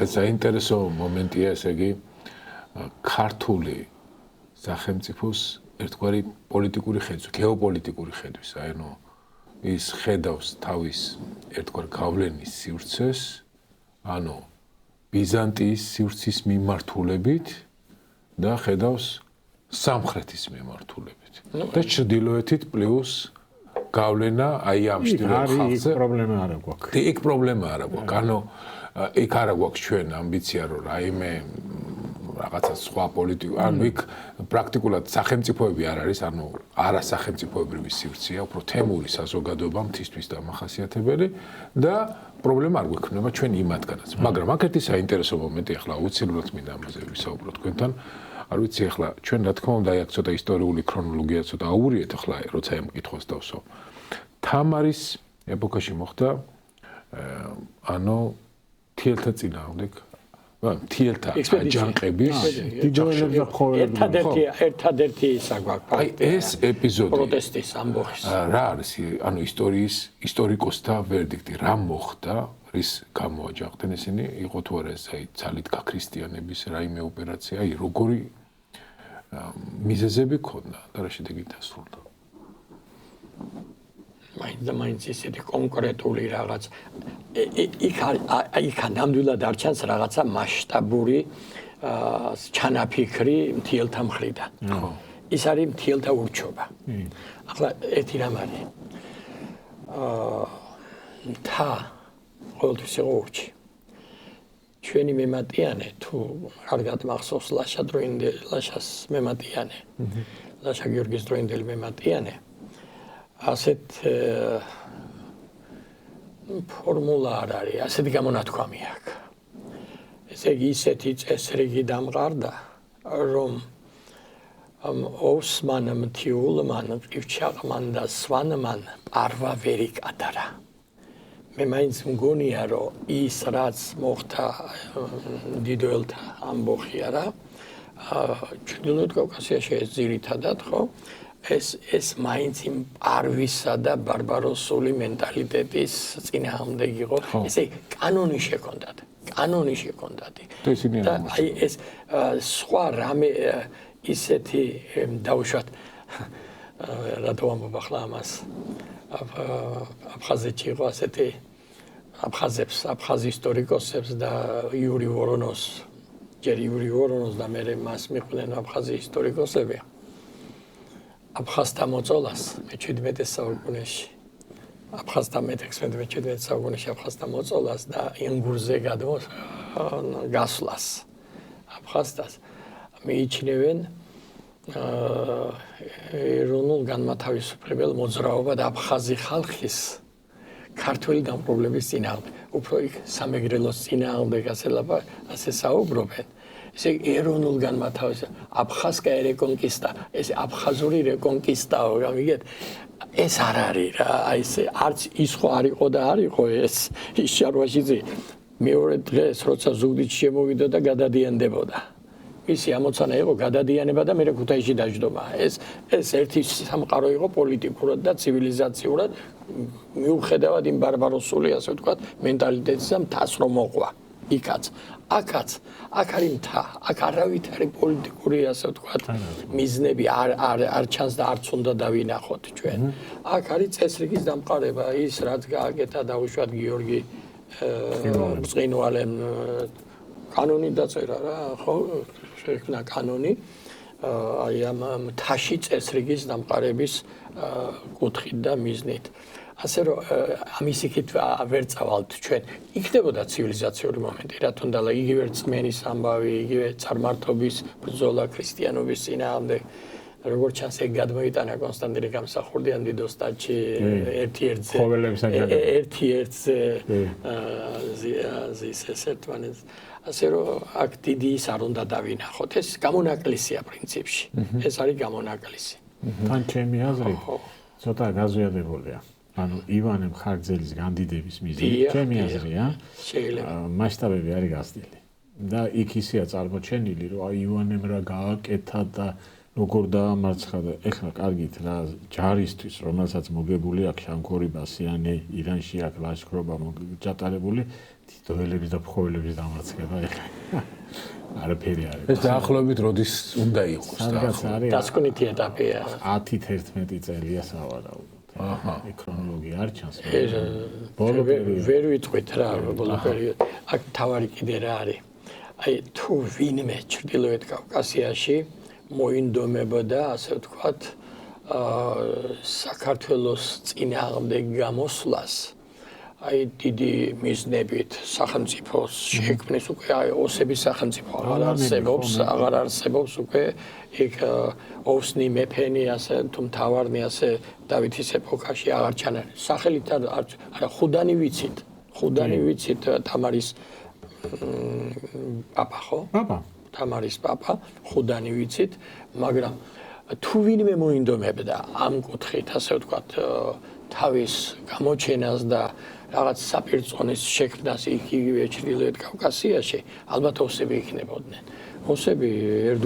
ხე საინტერესო მომენტია, ესე იგი ქართული სახელმწიფოს ერთგვარი პოლიტიკური ხედვა, გეოპოლიტიკური ხედვის, ანუ ის ხედავს თავის ერთგვარ გავლენის სივრცეს, ანუ ბიზანტიის სივრცის მიმართულებით და ხედავს სამხრეთის მიმართულებით. და ჩრდილოეთით პლუს გავლენა აი ამ შტილურ ხალხზე. იქ პრობლემა არ აქვს. იქ პრობლემა არ აქვს. ანუ იქ არ აქვს ჩვენ ამბიცია რომ რაიმე რაღაცა სხვა პოლიტიკა, ანუ იქ პრაქტიკულად სახელმწიფოები არ არის, ანუ არასახელმწიფოებრივი სივრცეა, უფრო თემური საზოგადოება მთისთვის დამახასიათებელი და პრობლემა არ გვექნება ჩვენ იმათგანაც. მაგრამ აქ ერთი საინტერესო მომენტი ახლა აუცილებლად მინდა ამაზე ვისაუბრო თქვენთან. არ ვიცი ახლა ჩვენ რა თქმა უნდა აქ ცოტა ისტორიული ქრონოლოგია ცოტა აურიეთ ახლა როცა ამ კითხვას დავსვავ. თამარის ეპოქაში მოხდა ანუ თიელთა წინააღმდეგ თიელთა აჯანყების დიდოელებს და ხოველებს ერთადერთი ისა გვაქვს. აი ეს ეპიზოდი პროტესტის ამბოხის. რა არის ანუ ისტორიკოსთა ვერდიქტი რა მოხდა რის გამო აჯანყდნენ ისინი იყო თუ არა ეს აი ძალით გაქრისტიანების რაიმე ოპერაცია აი როგორი მიზეზები ქონდა და რა შედეგი დასრულდა მაინც ისეთი კონკრეტული რაღაც იქ ნამდვილად არ ჩანს რაღაცა მასშტაბური ჩანაფიქრი მთიელთა მხრიდან. ის არის მთიელთა ურჩობა. ახლა ერთი რამ არის. მთა ყოველთვის იყო ურჩი. ჩვენი მემატიანე თუ კარგად მახსოვს ლაშას მემატიანე. ლაშა გიორგის დროინდელი მემატიანე. ასეთ ფორმულა არ არის, ასეთი გამონათქვამი აქვს. ესე იგი ისეთი წესრიგი დამყარდა, რომ ოსმან მთიულმან, ყივჩაღმან და სვანმან პარვა ვერ იკადარა. მე მაინც მგონია, რომ ის რაც მოხდა დიდოელთა ამბოხი არა, ჩრდილოეთ კავკასიაში ეს ძირითადად ხო ეს მაინც იმ პარვისა და ბარბაროსული მენტალიტეტის წინააღმდეგ იყო. ესე კანონი შექონდათ. და აი ეს სხვა რამე ისეთი დავუშვათ რატო ამბობ ახლა ამას აფხაზეთში იყო ასეთი აფხაზ ისტორიკოსებს და იური ვორონოს და მე მას მიყვნენ აფხაზი ისტორიკოსები აფხაზთა მოწოლას მე-17 საუკუნეში აფხაზთა მე-16 საუკუნეში აფხაზთა მოწოლას და ინგურზე გასვლას აფხაზთას მიიჩნევენ ეროვნულ განმათავისუფლებელ მოძრაობა და აფხაზი ხალხის ქართველი დამპყრობლების წინააღმდეგ. უფრო იქ სამეგრელოს წინააღმდეგ ასე საუბრობენ. ესე ეროვნულ განმათავისუფლებას აფხაზკა რეკონკისტა, ეს აფხაზური რეკონკისტაო, გამიგეთ? ეს არ არის რა, აი ესე არც ის ხო არ იყო და არ იყო ეს შარვაშიძე. მეორე დღეს როცა ზუგდიდში შემოვიდა და გადადიანდებოდა. ისი ამოცანა იყო გადადიანება და მე ქუთაისში დაждობა. ეს ერთი სამყარო იყო პოლიტიკურად და ცივილიზაციურად მიუხედავად იმ ბარბაროსული ასე ვთქვათ მენტალიტეტის და მთას რომ მოყვა. იქაც აქ არის მთა, აქ არავით არის პოლიტიკური ასე ვთქვათ მიზნები არ ჩანს და არც უნდა დავინახოთ ჩვენ. აქ არის წესრიგის დამყარება, ის რაც გააკეთა დაუშვათ გიორგი ბრწყინვალემ კანონი დაწერა რა, ხო? შექმნა კანონი აი ამ მთაში წესრიგის დამყარების კუთხით და მიზნით. ასე რომ ამის იქით ვერ წავალთ ჩვენ. იქნებოდა ცივილიზაციური მომენტი, რა თქმა უნდა, იგივე რწმენის ამბავი, იგივე წარმართობის ბრძოლა ქრისტიანობის წინააღმდეგ. როგორც ჩანს, ეგ გადმოიტანა კონსტანტინე გამსახურდიან დიდოსტატში ერთ-ერთზე ზის ერთმანეთს. ასე რომ აქ დიდი ის არ უნდა დავინახოთ. ეს გამონაკლისია პრინციპში. ეს არის გამონაკლისი. თან ჩემი აზრით ცოტა გაზვიადებულია. ანუ ივანე მხარგრძელის განდიდების მიზეზი ჩემი აზრია. მასშტაბები არის გასწრილი. და იქ ისეა წარმოჩენილი, რომ აი ივანემ რა გააკეთა და როგორ დაამარცხა და ეხლა კარგით რა ჯარისთვის რომელსაც მოგებული აქვს შამქორი ბასიანი ირანში აქვს ლაშქრობა ჩატარებული თითოელების და ფხოველების დამარცხება ეხლა არაფერი არის ეს დაახლოებით როდის უნდა იყოს დასკვნითი ეტაპია 10-11 წელია სავარაუდოდ აჰა ქრონოლოგია არ ჩანს ბოლო ვერ ვიტყვით რა ბოლო პერიოდი აქ თავარი კიდე რა არის აი თუ ვინმე ჩრდილოეთ კავკასიაში მოინდომებოდა ასე ვთქვათ საქართველოს წინააღმდეგ გამოსვლას აი დიდი მიზნებით სახელმწიფოს შექმნის უკვე აი ოსების სახელმწიფო აღარ არსებობს უკვე იქ ოსნი მეფენი ასე თუ მთავარნი ასე დავითის ეპოქაში აღარ ჩანა სახელით არა ხუდანი ვიცით თამარის პაპა ხო პაპა თამარის პაპა ხუდანი ვიცით მაგრამ თუ ვინმე მოინდომებდა ამ კუთხით ასე ვთქვათ თავის გამოჩენას და რაღაც საპირწონეს შექმნას იგივე ჩრდილოეთ კავკასიაში ალბათ ოსები იქნებოდნენ ოსები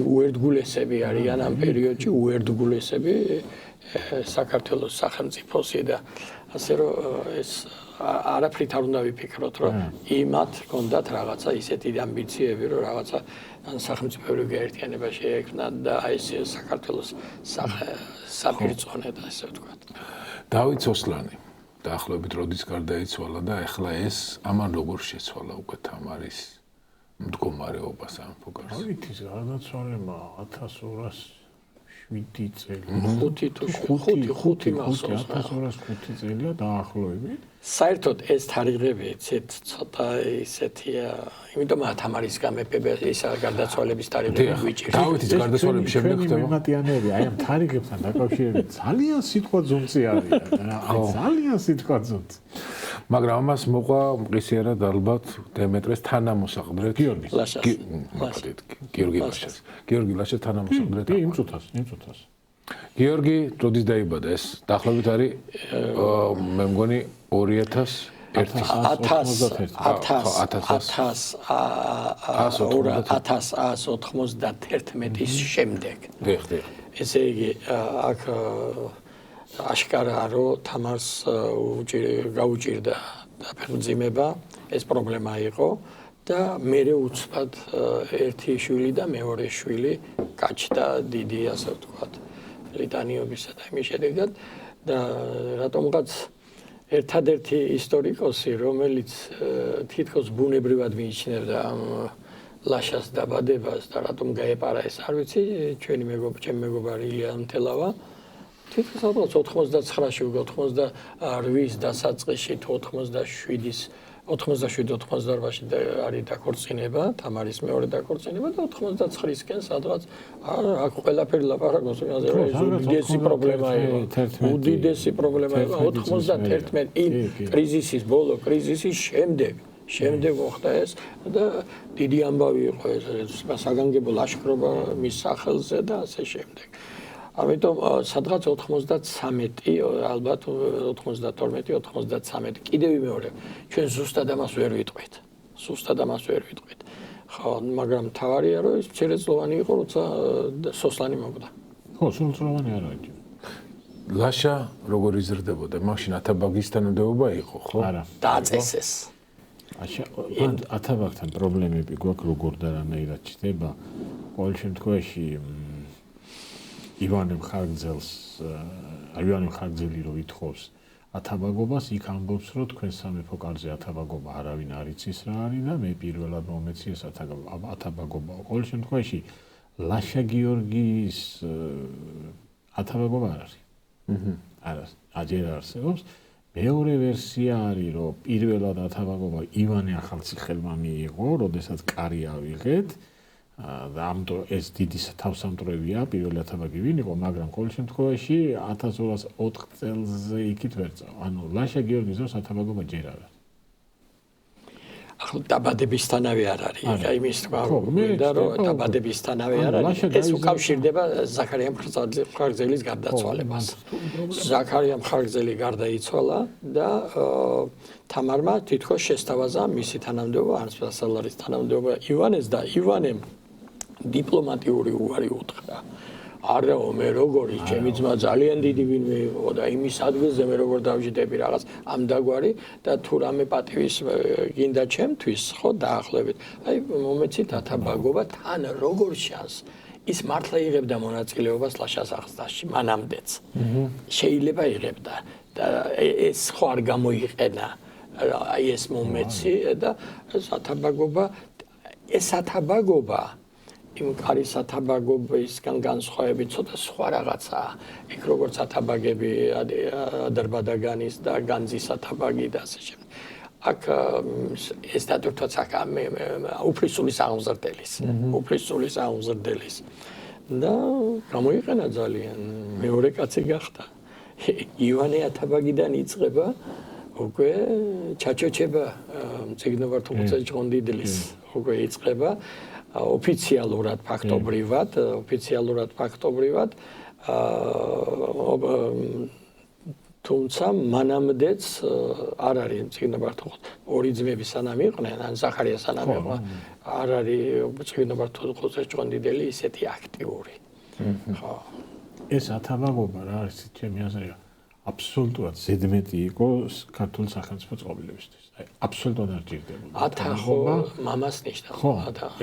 უერთგულესები არიან ამ პერიოდში უერთგულესები საქართველოს სახელმწიფოსი და ასე რომ ეს არაფრით არ უნდა ვიფიქროთ რომ იმათ ჰქონდათ რაღაცა ისეთი ამბიციები რომ რაღაცა სახელმწიფოებრივი გაერთიანება შეექმნათ და აი ეს საქართველოს საპირწონედ ასე ვთქვათ დავით სოსლანი დაახლოებით როდის გარდაიცვალა და ეხლა ეს ამან როგორ შეცვალა უკვე თამარის მდგომარეობას ამ ფოკარს დავითის გარდაცვალება 1207 წელი 5 მახსოვს 1205 წელია დაახლოებით საერთოდ ეს თარიღები ცოტა ისეთია იმიტომ თამარის გამეფება ის გარდაცვალების თარიღები ვიჭირს დავითის გარდაცვალების შემდეგ ხდება მემატიანები აი ამ თარიღებთან დაკავშირებით ძალიან სიტყვა ძუნწი არიან ძალიან სიტყვა ძუნწი მაგრამ ამას მოყვა მყისიერად ალბათ დემეტრეს თანამოსაყდრეთ გიორგი ლაშას თანამოსაყდრეთ იმ წუთას გიორგი როდის დაიბადა ეს დაახლოებით არის მე მგონი 1191-ის შემდეგ. ესე იგი აქ აშკარაა რომ თამარს გაუჭირდა დაფეხმძიმება, ეს პრობლემა იყო და მერე უცბად ერთი შვილი და მეორე შვილი გაჩნდა დიდი ასე ვთქვათ ბრიტანიობისა და იმის შედეგად და რატომღაც ერთადერთი ისტორიკოსი, რომელიც თითქოს ბუნებრივად მიიჩნევდა ამ ლაშას დაბადებას და რატომ გაეპარა ეს არ ვიცი, ჩემი მეგობარი ილია მთელავა. თითქოს ალბათ 99-ში, 88-ის დასაწყისში თუ 87-88-ში არის დაქორწინება, თამარის მეორე დაქორწინება და 99-ისკენ სადღაც აქ ყველაფერი ლაპარაკობს, უდიდესი პრობლემა იყო. უდიდესი პრობლემა იყო 91 იმ კრიზისის ბოლო კრიზისის შემდეგ მოხდა ეს და დიდი ამბავი იყო ეს საგანგებო ლაშქრობა მის სახელზე და ასე შემდეგ. ამიტომ სადღაც 93 ალბათ 92-93 კიდევ მეორე ჩვენ ზუსტად ამას ვერ ვიტყვით. ხო, მაგრამ თავარია რომ ის მცირეწლოვანი იყო, როცა სოსლანი მოკვდა. ხო, სულწლოვანი არ არის. ლაშა როგორ იზრდებოდა? მაშინ ათაბაგის თანამდებობა იყო, ხო? არა. დააწესეს. ათაბაგთან პრობლემები გვაქვს როგორ და რანაირად ჩდება. ყოველ შემთხვევაში ივანე მხარგზელი რო ითხოვს ათაბაგობას, იქ ამბობს, რომ თქვენ სამეფო კარზე ათაბაგობა არავინ არ იცის რა არის და მე პირველად მომეცი ეს ათაბაგობა. ყოველ შემთხვევაში ლაშა გიორგის ათაბაგობა არ არის. არა, აჯერ არსებობს. მეორე ვერსია არის, რომ პირველად ათაბაგობა ივანე ახალციხელმა მიიღო, როდესაც კარი ავიღეთ. ამიტომ ეს დიდი თავსამტრევია პირველი ათაბაგი ვინ იყო, მაგრამ ყოველ შემთხვევაში 1204 წელზე იქით ვერ წავა. ანუ ლაშა გიორგის დროს ათაბაგობა ჯერ არ არის. ახლა დაბადებისთანავე არ არის. აი იმის თქვა და რომ დაბადებისთანავე არ არის. ეს უკავშირდება ზაქარია მხარგზელის გარდაცვალებას. ზაქარია მხარგზელი გარდაიცვალა და თამარმა თითქოს შესთავაზა მისი თანამდებობა, ანსპასალარის თანამდებობა ივანეს და ივანემ დიპლომატიური უარი უთხრა არაო მე როგორი ჩემი ძმა ძალიან დიდი ვინმე იყო და იმის ადგილზე მე როგორ დავждები რაღაც ამ დაგვარი და თუ რამე პატივის გინდა ჩემთვის ხო დაახლოებით აი მომეცით ათაბაგობა თან როგორ შანს ის მართლა იღებდა მონაწილეობას ლაშას აღზრდაში მანამდეც შეიძლება იღებდა და ეს ხო არ გამოიყენა აი ეს მომეცი და ეს ათაბაგობა იმ კარის ათაბაგობისგან განსხვავებით ცოტა სხვა რაღაცაა. იქ როგორც ათაბაგები ადერბადაგანის და განძის ათაბაგი და ასე შემდეგ. აქ ეს დატვირთვაც აქ უფლისწულის აღმზრდელის. და გამოიყენა ძალიან მეორე კაცი გახდა. ივანე ათაბაგიდან იწყება უკვე ჩაჩოჩება მწიგნობარ თუხუცეს ჭყონდიდლის უკვე იწყება ოფიციალურად ფაქტობრივად თუმცა მანამდეც არ არის მწიგნობარ თუხუცეს ორი ძმები სანამ იყვნენ ან ზახარია სანამ იყო არ არის მწიგნობარ თუხუცეს ჭყონდიდელი ისეთი აქტიური ხო ეს ათაბაგობა რა არის ჩემი აზრით აბსოლუტურად ზედმეტი იყო ქართული სახელმწიფო წყობილებისთვის. აი აბსოლუტურად არ ჭირდებოდა. ათახო მამას ნიშნავს. ხო,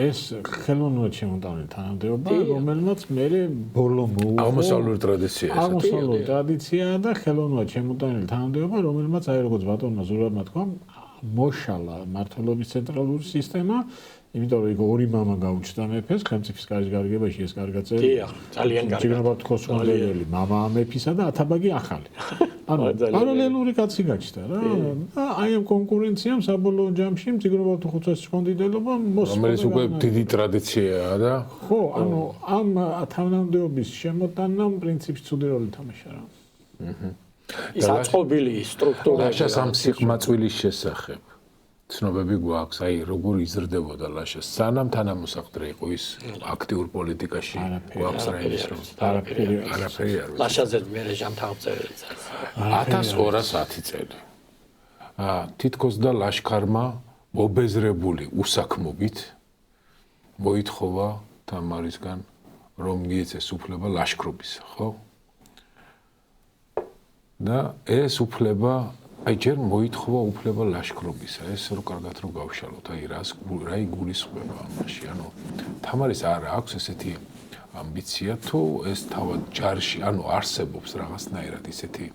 ეს ხელოვნურად შემოტანილი თანამდებობა, რომელმაც მერე ბოლო მოუხო აღმოსავლური ტრადიციაა. აღმოსავლური ტრადიციაა და ხელოვნურად შემოტანილი თანამდებობა, რომელმაც აი როგორც ბატონმა ზურაბმა თქვა, მოშალა მმართველობის ცენტრალური სისტემა იმიტომ რომ იქ ორი მამა გაუჩნდა მეფეს, ხელმწიფის კარის გარიგებაში ეს კარგად წერია. დიახ, ძალიან კარგი. ჭიგნაბად ხოსმალელი მამა მეფისა და ათაბაგი ახალი. ანუ პარალელური კაცი გაჩნდა რა. და აი ამ კონკურენციამ საბოლოო ჯამში ჭიგნაბად ხოცეს კონდიდელობა მოსკოვში. რომელიც უკვე დიდი ტრადიციაა და ხო, ანუ ამ თანამდებობის შემოტანამ პრინციპში ცუდი როლი თამაშა რა. ის აწყობილი სტრუქტურა ლაშას ამ სიყმაწვილის შესახებ. ცნობები გვაქვს, აი როგორ იზრდებოდა ლაშა. სანამ თანამოსახდრე იყო ის აქტიურ პოლიტიკაში გვაქვს რაიმის რომ არაფერი არ ვიცი. ლაშაზე მე ჟამთაღწეველი წელს. 1210 წელი. თითქოს და ლაშქარმა მობეზრებული უსაქმობით მოითხოვა თამარისგან რომ მიეცეს უფლება ლაშქრობისა, ხო? და ეს უფლება აი ჯერ მოითხოვა უფლება ლაშქრობისა, ეს რო კარგად რო გავშალოთ, აი რა იგულისხმება ამაში, ანუ თამარის არ აქვს ესეთი ამბიცია თუ ეს თავად ჯარში, ანუ არსებობს რაღაცნაირად ისეთი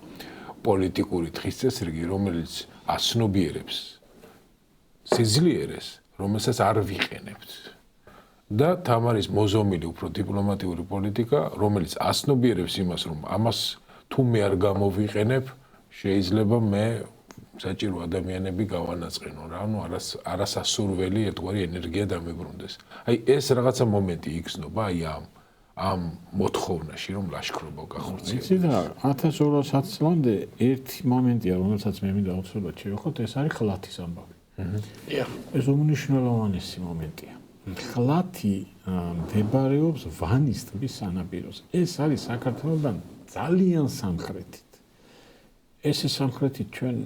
პოლიტიკური დღის წესრიგი, რომელიც ასნობიერებს სიძლიერეს, რომელსაც არ ვიყენებთ. და თამარის მოზომილი უფრო დიპლომატიური პოლიტიკა, რომელიც ასნობიერებს იმას, რომ ამას თუ მე არ გამოვიყენებ შეიძლება მე საჭირო ადამიანები გავანაწყენო რა, ანუ არასასურველი ერთგვარი ენერგია დამებრუნდეს. აი ეს რაღაცა მომენტი იგრძნობა აი ამ მოთხოვნაში რომ ლაშქრობა გახორციელდეს. იცი და 1210 წლამდე ერთი მომენტია, რომელსაც მე მინდა უცნობად შევეხოთ, ეს არის ხლათის ამბავი. ეს უმნიშვნელოვანესი მომენტია. ხლათი მდებარეობს ვანის ტბის სანაპიროზე. ეს არის საქართველოსთან ძალიან სამხრეთით. ეს სამხრეთით ჩვენ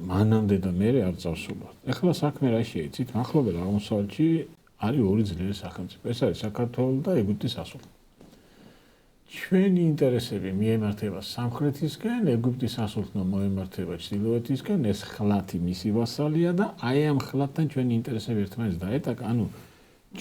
მანამდე და მერე არ წავსულვართ. ეხლა საქმე რა შეიცით? მახლობელ აღმოსავლეთში არის ორი ძლიერი სახელმწიფო. ეს არის საქართველო და ეგვიპტის ასული. ჩვენი ინტერესები მიემართება სამხრეთისკენ, ეგვიპტის ასულთან მოემართება ჩრდილოეთისკენ, ეს ხლათი მისი ვასალია და აი ამ ხლათთან ჩვენი ინტერესები ერთმანეთს დაეტაკა, ანუ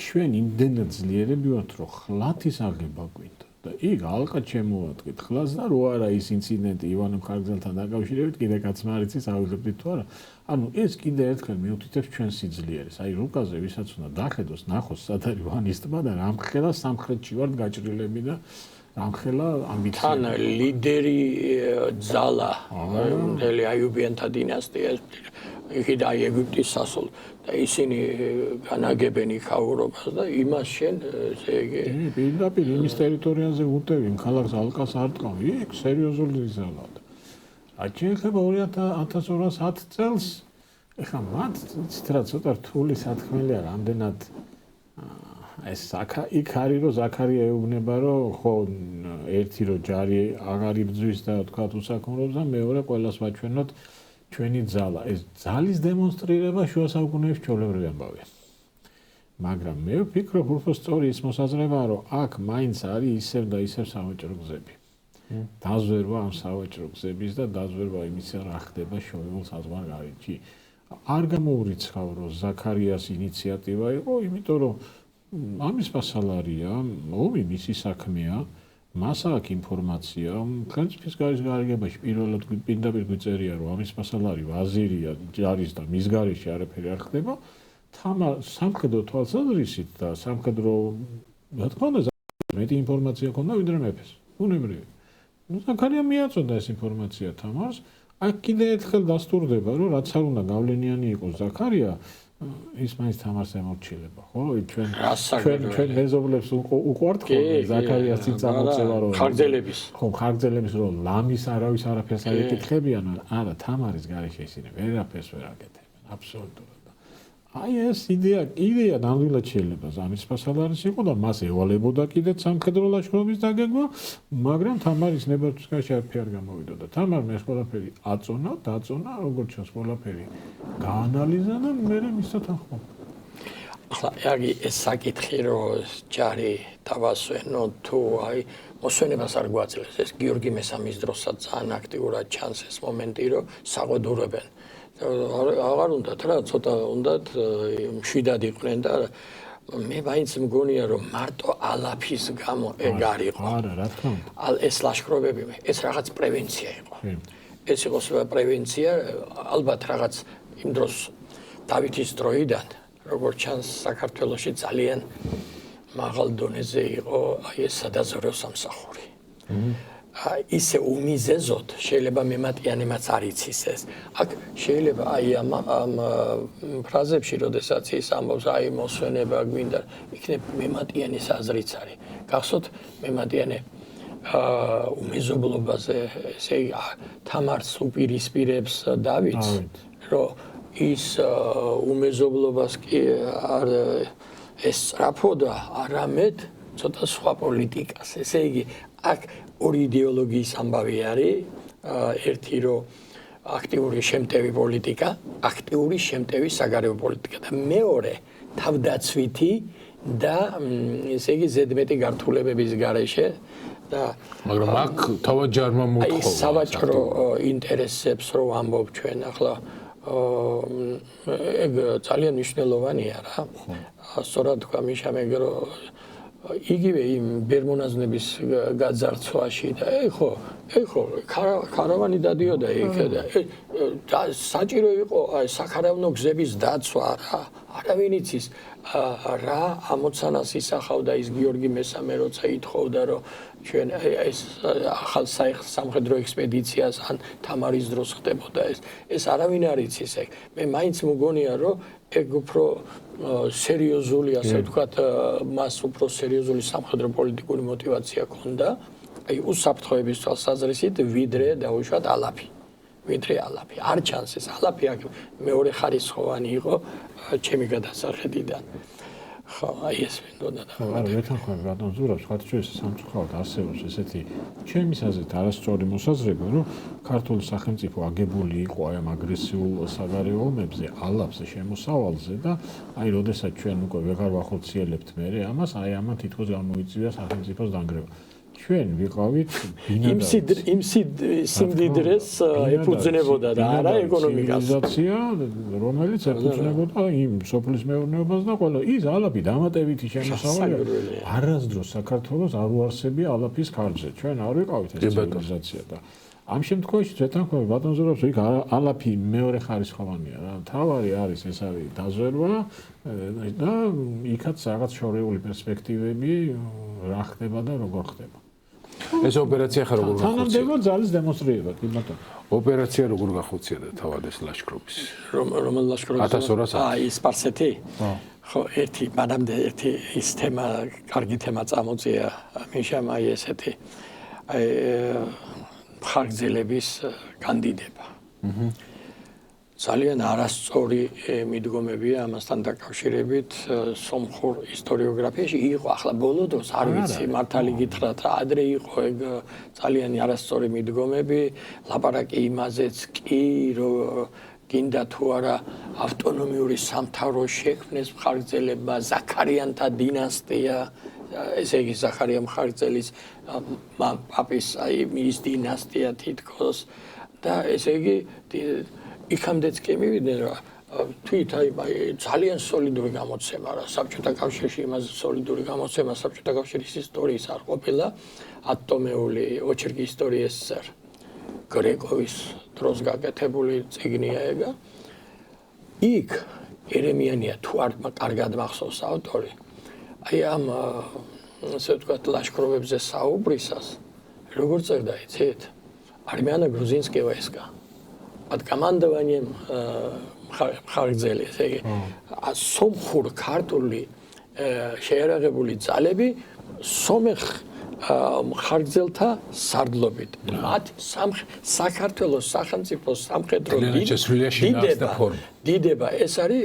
ჩვენ იმდენად ძლიერები ვართ, რომ ხლათის აღება გვინდა. და იქ ალყა შემოვადგეთ ხლას და რო არა ის ინციდენტი ივანე მხარგრძელთან დაკავშირებით, კიდე კაცმა არ იცის ავიღებდით თუ არა. ანუ ეს კიდე ერთხელ მიუთითებს ჩვენს სიძლიერეს. აი რუკაზე ვისაც უნდა დახედოს, ნახოს სად არის ვანის ტბა და რამხელა სამხრეთში ვართ გაჭრილები და რამხელა ამბიცია. თან ლიდერი ძალა, მთელი აიუბიანთა დინასტია, იქით აი ეგვიპტის სასულ და ისინი განაგებენ იქაურობას და იმას შენ ესე იგი პირდაპირ იმის ტერიტორიაზე უტევი ქალაქს ალყას არ ტყავი იქ სერიოზული ზალა და აჩენხება 1210 წელს ეხლა მათ ცოტა ცოტა რთული სათქმელია რამდენად ეს იქ არის რომ ზაქარია ეუბნება რომ ხო ერთი რომ ჯარი აღარ იბძვის და თქვა უსაქმრობს და მეორე ყველას ვაჩვენოთ ჩვენი ძალა ეს ძალის დემონსტრირება შუა საუკუნეებში ჩვეულებრივი ამბავია მაგრამ მე ვფიქრობ, უფრო სწორი ის მოსაზრებაა, რომ აქ მაინც არის ისევ და ისევ სავაჭრო გზები. დაზვერვა ამ სავაჭრო გზების და დაზვერვა იმისა, რა ხდება შორეულ საზღვარგარეთში. არ გამოურიცხავ, რომ ზაქარიას ინიციატივა იყო, იმიტომ რომ ამის მასალარია, ომი მისი საქმეა, მას აქვს ინფორმაცია, ხელისუფლების გარიგებაში პირველად პირდაპირ გვიწერია, რომ ამის მასალარი ვაზირია, ჯარის და მის გარეშე არაფერი არ ხდება. სამხედრო თვალსაზრისით და სამხედრო რა თქმა უნდა მეტი ინფორმაცია ქონდა ვიდრე მეფეს. უნებრივი. ზაქარია მიაწოდა ეს ინფორმაცია თამარს. აქ კიდე ერთხელ დასტურდება, რომ რაც არ უნდა გავლენიანი იყოს ზაქარია, ის მაინც თამარს ემორჩილება, ხო? ჩვენ მეზობლებს უყვართ ხოლმე ზაქარიას წინ წამოწევა რომ ხარგზელების. ხო, ხარგზელების რომ ლამის არავის არაფერს არ ეკითხებიან, არა, თამარის გარეშე ისინი ვერაფერს ვერ აკეთებენ, აბსოლუტურად. აი ეს იდეა ნამდვილად შეიძლება ზამის მასალარის იყო და მას ევალებოდა კიდეც სამხედრო ლაშქრობის დაგეგმა, მაგრამ თამარის ნებართვის გარშე არაფერი არ გამოვიდოდა. თამარმა ეს ყველაფერი დაწონა, როგორც ჩანს ყველაფერი გაანალიზა და მერე მისცა თანხმობა. ახლა ეს საკითხი რომ ჯარი დავასვენო თუ აი მოსვენებას არ გვაძლევს ეს გიორგი მესამის დროსაც ძალიან აქტიურად ჩანს ეს მომენტი რომ საყოდურებენ აღარ უნდათ რა ცოტა უნდათ მშვიდად იყვნენ და მე მაინც მგონია რომ მარტო ალაფის გამო ეგ არ იყო. არა, რა თქმა უნდა. ეს ლაშქრობები ეს რაღაც პრევენცია იყო. ეს იყო პრევენცია ალბათ რაღაც იმ დროს დავითის დროიდან როგორც ჩანს საქართველოში ძალიან მაღალ დონეზე იყო აი ეს სადაზვერვო სამსახური. ისე უმიზეზოდ შეიძლება მემატიანემაც არ იცის ეს. აქ შეიძლება აი ამ ფრაზებში, როდესაც ის ამბობს აი მოსვენება გვინდა, იქნებ მემატიანის აზრიც არის. გახსოვთ მემატიანე უმეზობლობაზე ესე თამარს უპირისპირებს დავითს, რომ ის უმეზობლობას კი არ ესწრაფოდა, არამედ ცოტა სხვა პოლიტიკას. ესე იგი აქ ორი იდეოლოგიის ამბავი არის, ერთი რომ აქტიური შემტევი პოლიტიკა, აქტიური შემტევი საგარეო პოლიტიკა და მეორე თავდაცვითი და ესე იგი ზედმეტი გართულებების გარეშე და მაგრამ აქ თავად ჯარმა მოთხოვა. აი სავაჭრო ინტერესებს რო ამბობ ჩვენ ახლა ეგ ძალიან მნიშვნელოვანია რა. სწორად თქვა მიშა მეგრო იგივე იმ ბერმონაზნების გაძარცვაში და ეხო ქარავანი დადიოდა იქ და საჭირო იყო აი საქარავნო გზების დაცვა რა არავინ იცის რა ამოცანას ისახავდა ის გიორგი მესამე როცა ითხოვდა რომ ჩვენ ეს ახალ სამხედრო ექსპედიციას ან თამარის დროს ხდებოდა ეს არავინ არ იცის ეგ მე მაინც მგონია რომ ეგ უფრო სერიოზული ასე ვთქვათ მას უფრო სერიოზული სამხედრო პოლიტიკური мотиваცია ჰქონდა აი უსაფრთხოების თვალსაზრისით ვიდრე დაუშვათ ალაფი არ ჩანს ეს ალაფი აქ მეორე ხარისხოვანი იყო ჩემი გადასახედიდან ხო აი ეს მინდოდა და არა მეთანხმებ ბატონ ზურაბს ხათჩუეს სამწუხაროდ არსებობს ესეთი ჩემის აზრით არასწორი მოსაზრება რომ ქართული სახელმწიფო აგებული იყო აი ამ აგრესიულ საგარეო ომებზე ალაფზე შემოსავალზე და აი როდესაც ჩვენ უკვე ვეღარ ვახორციელებთ მერე ამას აი ამან თითქოს გამოიწვია სახელმწიფოს დანგრევა ჩვენ ვიყავით იმ სიმდიდრეს ეფუძნებოდა და არა ეკონომიკას რომელიც ეფუძნებოდა იმ სოფლის მეურნეობას და ყველა ის ალაფი დამატებითი შემოსავალი არასდროს საქართველოს არ უარსებია ალაფის ქარჯზე ჩვენ არ ვიყავით ეს ცივილიზაცია და ამ შემთხვევაში ვეთანხმები ბატონ ზურაბს იქ ალაფი მეორე ხარისხოვანია რა თავარი არის ეს არის დაზვერვა და იქაც რაღაც შორეული პერსპექტივები რა ხდება და როგორ ხდება ეს ოპერაცია ხარ როგორ გახოცია? თანამდებობ ძალის დემონსტრირება, კი ბატონო. ოპერაცია როგორ გახოცია და თავად ეს ლაშქრობის? რომელ ლაშქრობის? 1200. აი, სპარსეთი? ხო, მანამდე ერთი ის თემა, კარგი თემა წამოწია, მიშამ აი ესეთი. აი ხარგზელების კანდიდატება. ძალიან არასწორი მიდგომებია ამასთან დაკავშირებით სომხურ ისტორიოგრაფიაში იყო ახლა ბოლო დროს არ ვიცი მართალი გითხრათ რა ადრე იყო ეგ ძალიან არასწორი მიდგომები ლაპარაკი იმაზეც კი რომ გინდა თუ არა ავტონომიური სამთავრო შექმნეს მხარგრძელებმა, ზაქარიანთა დინასტია, ესე იგი ზაქარია მხარგრძელის პაპის მის დინასტია თითქოს და ესე იგი იქამდეც კი მივიდნენ რა თვით ძალიან სოლიდური გამოცემა რა საბჭოთა კავშირში იმაზე სოლიდური გამოცემა საბჭოთა კავშირის ისტორიის არ ყოფილა ატომეული ოჩერგი ისტორია SSR გრეკოვის დროს გაკეთებული წიგნია ეგა იქ ერემიანია თუ არ კარგად მახსოვს ავტორი აი ამ ასე ვთქვათ ლაშქრობებზე საუბრისას როგორ წერდა იცით Армяна Грузинского войска. Под командованием მხარგრძელი, ესე იგი, სომხურ ქართული შეერაღებული ძალები სომეხ მხარგრძელთა სარდლობით. მათ საქართველოს სახელმწიფოს სამხედრო დიდება ეს არის,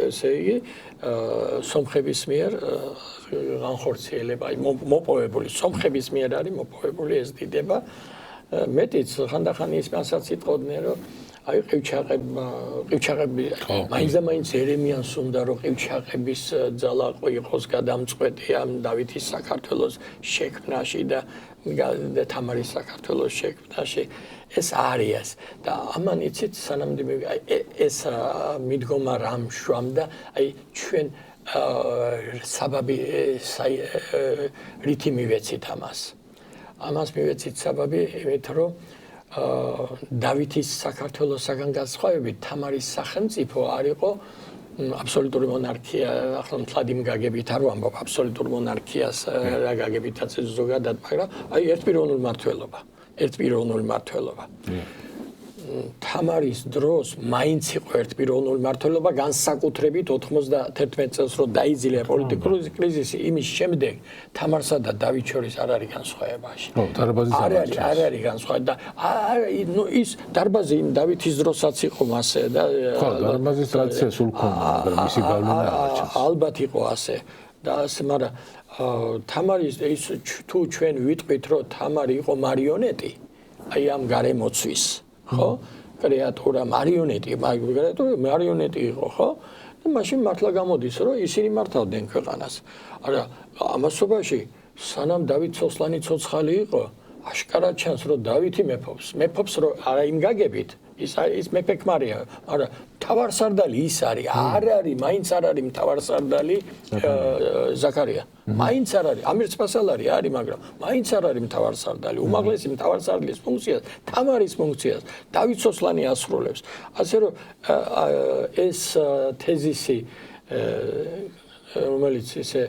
ესე იგი, სომხების მიერ განხორციელება, მოპოვებული, სომხების მიერ არის მოპოვებული ეს დიდება. მეტიც ხანდახან ისმასაც იტყოდნენ რომ აი ყივჩაღები მაინც ერემიანს უნდა რომ ყივჩაღების ძალა იყოს გადამწყვეტი ამ დავითის საქართველოს შექმნაში და თამარის საქართველოს შექმნაში ეს არის და ამან იცით სანამდე ეს მიდგომა რამ შვამდა აი ჩვენ საბაბი რითი მივეცით ამას მივეცით საბაბი იმით რომ დავითის საქართველოსაგან განსხვავებით თამარის სახელმწიფო არ იყო აბსოლუტური მონარქია ახლა მთლად იმ გაგებით არ ვამბობ აბსოლუტურ მონარქიას რა გაგებითაც ზოგადად მაგრამ აი ერთპიროვნული მმართველობა თამარის დროს მაინც იყო ერთპიროვნული მმართველობა განსაკუთრებით 91 წელს რო დაიძილა პოლიტიკური კრიზისი იმის შემდეგ თამარსა და დავით შორის არ არის განსხვავებაში. არ არის განსხვავება და ის დარბაზი დავითის დროსაც იყო მასე და ხო დარბაზის ტრადიცია სულ ქონდა მაგრამ მისი გავლენა არჩევს. ალბათ იყო ასე და ასე მაგრამ თამარის ის თუ ჩვენ ვიტყვით რომ თამარი იყო მარიონეტი აი ამ გარემოცვის ხო კრეატურა მარიონეტი იყო ხო და მაშინ მართლა გამოდის რომ ისინი მართავდნენ ქვეყანას არა ამასობაში სანამ დავით სოსლანი ცოცხალი იყო აშკარად ჩანს რომ დავითი მეფობს რომ არა იმ გაგებით ის მეფე-ქმარია მაგრამ მთავარსარდალი ის არის არ არის მაინც არ არის მთავარსარდალი ზაქარია მაინც არ არის ამირსპასალარი არის მაგრამ მაინც არ არის მთავარსარდალი უმაღლესი მთავარსარდლის ფუნქციას თამარის ფუნქციას დავით სოსლანი ასრულებს ასე რომ ეს თეზისი რომელიც ისე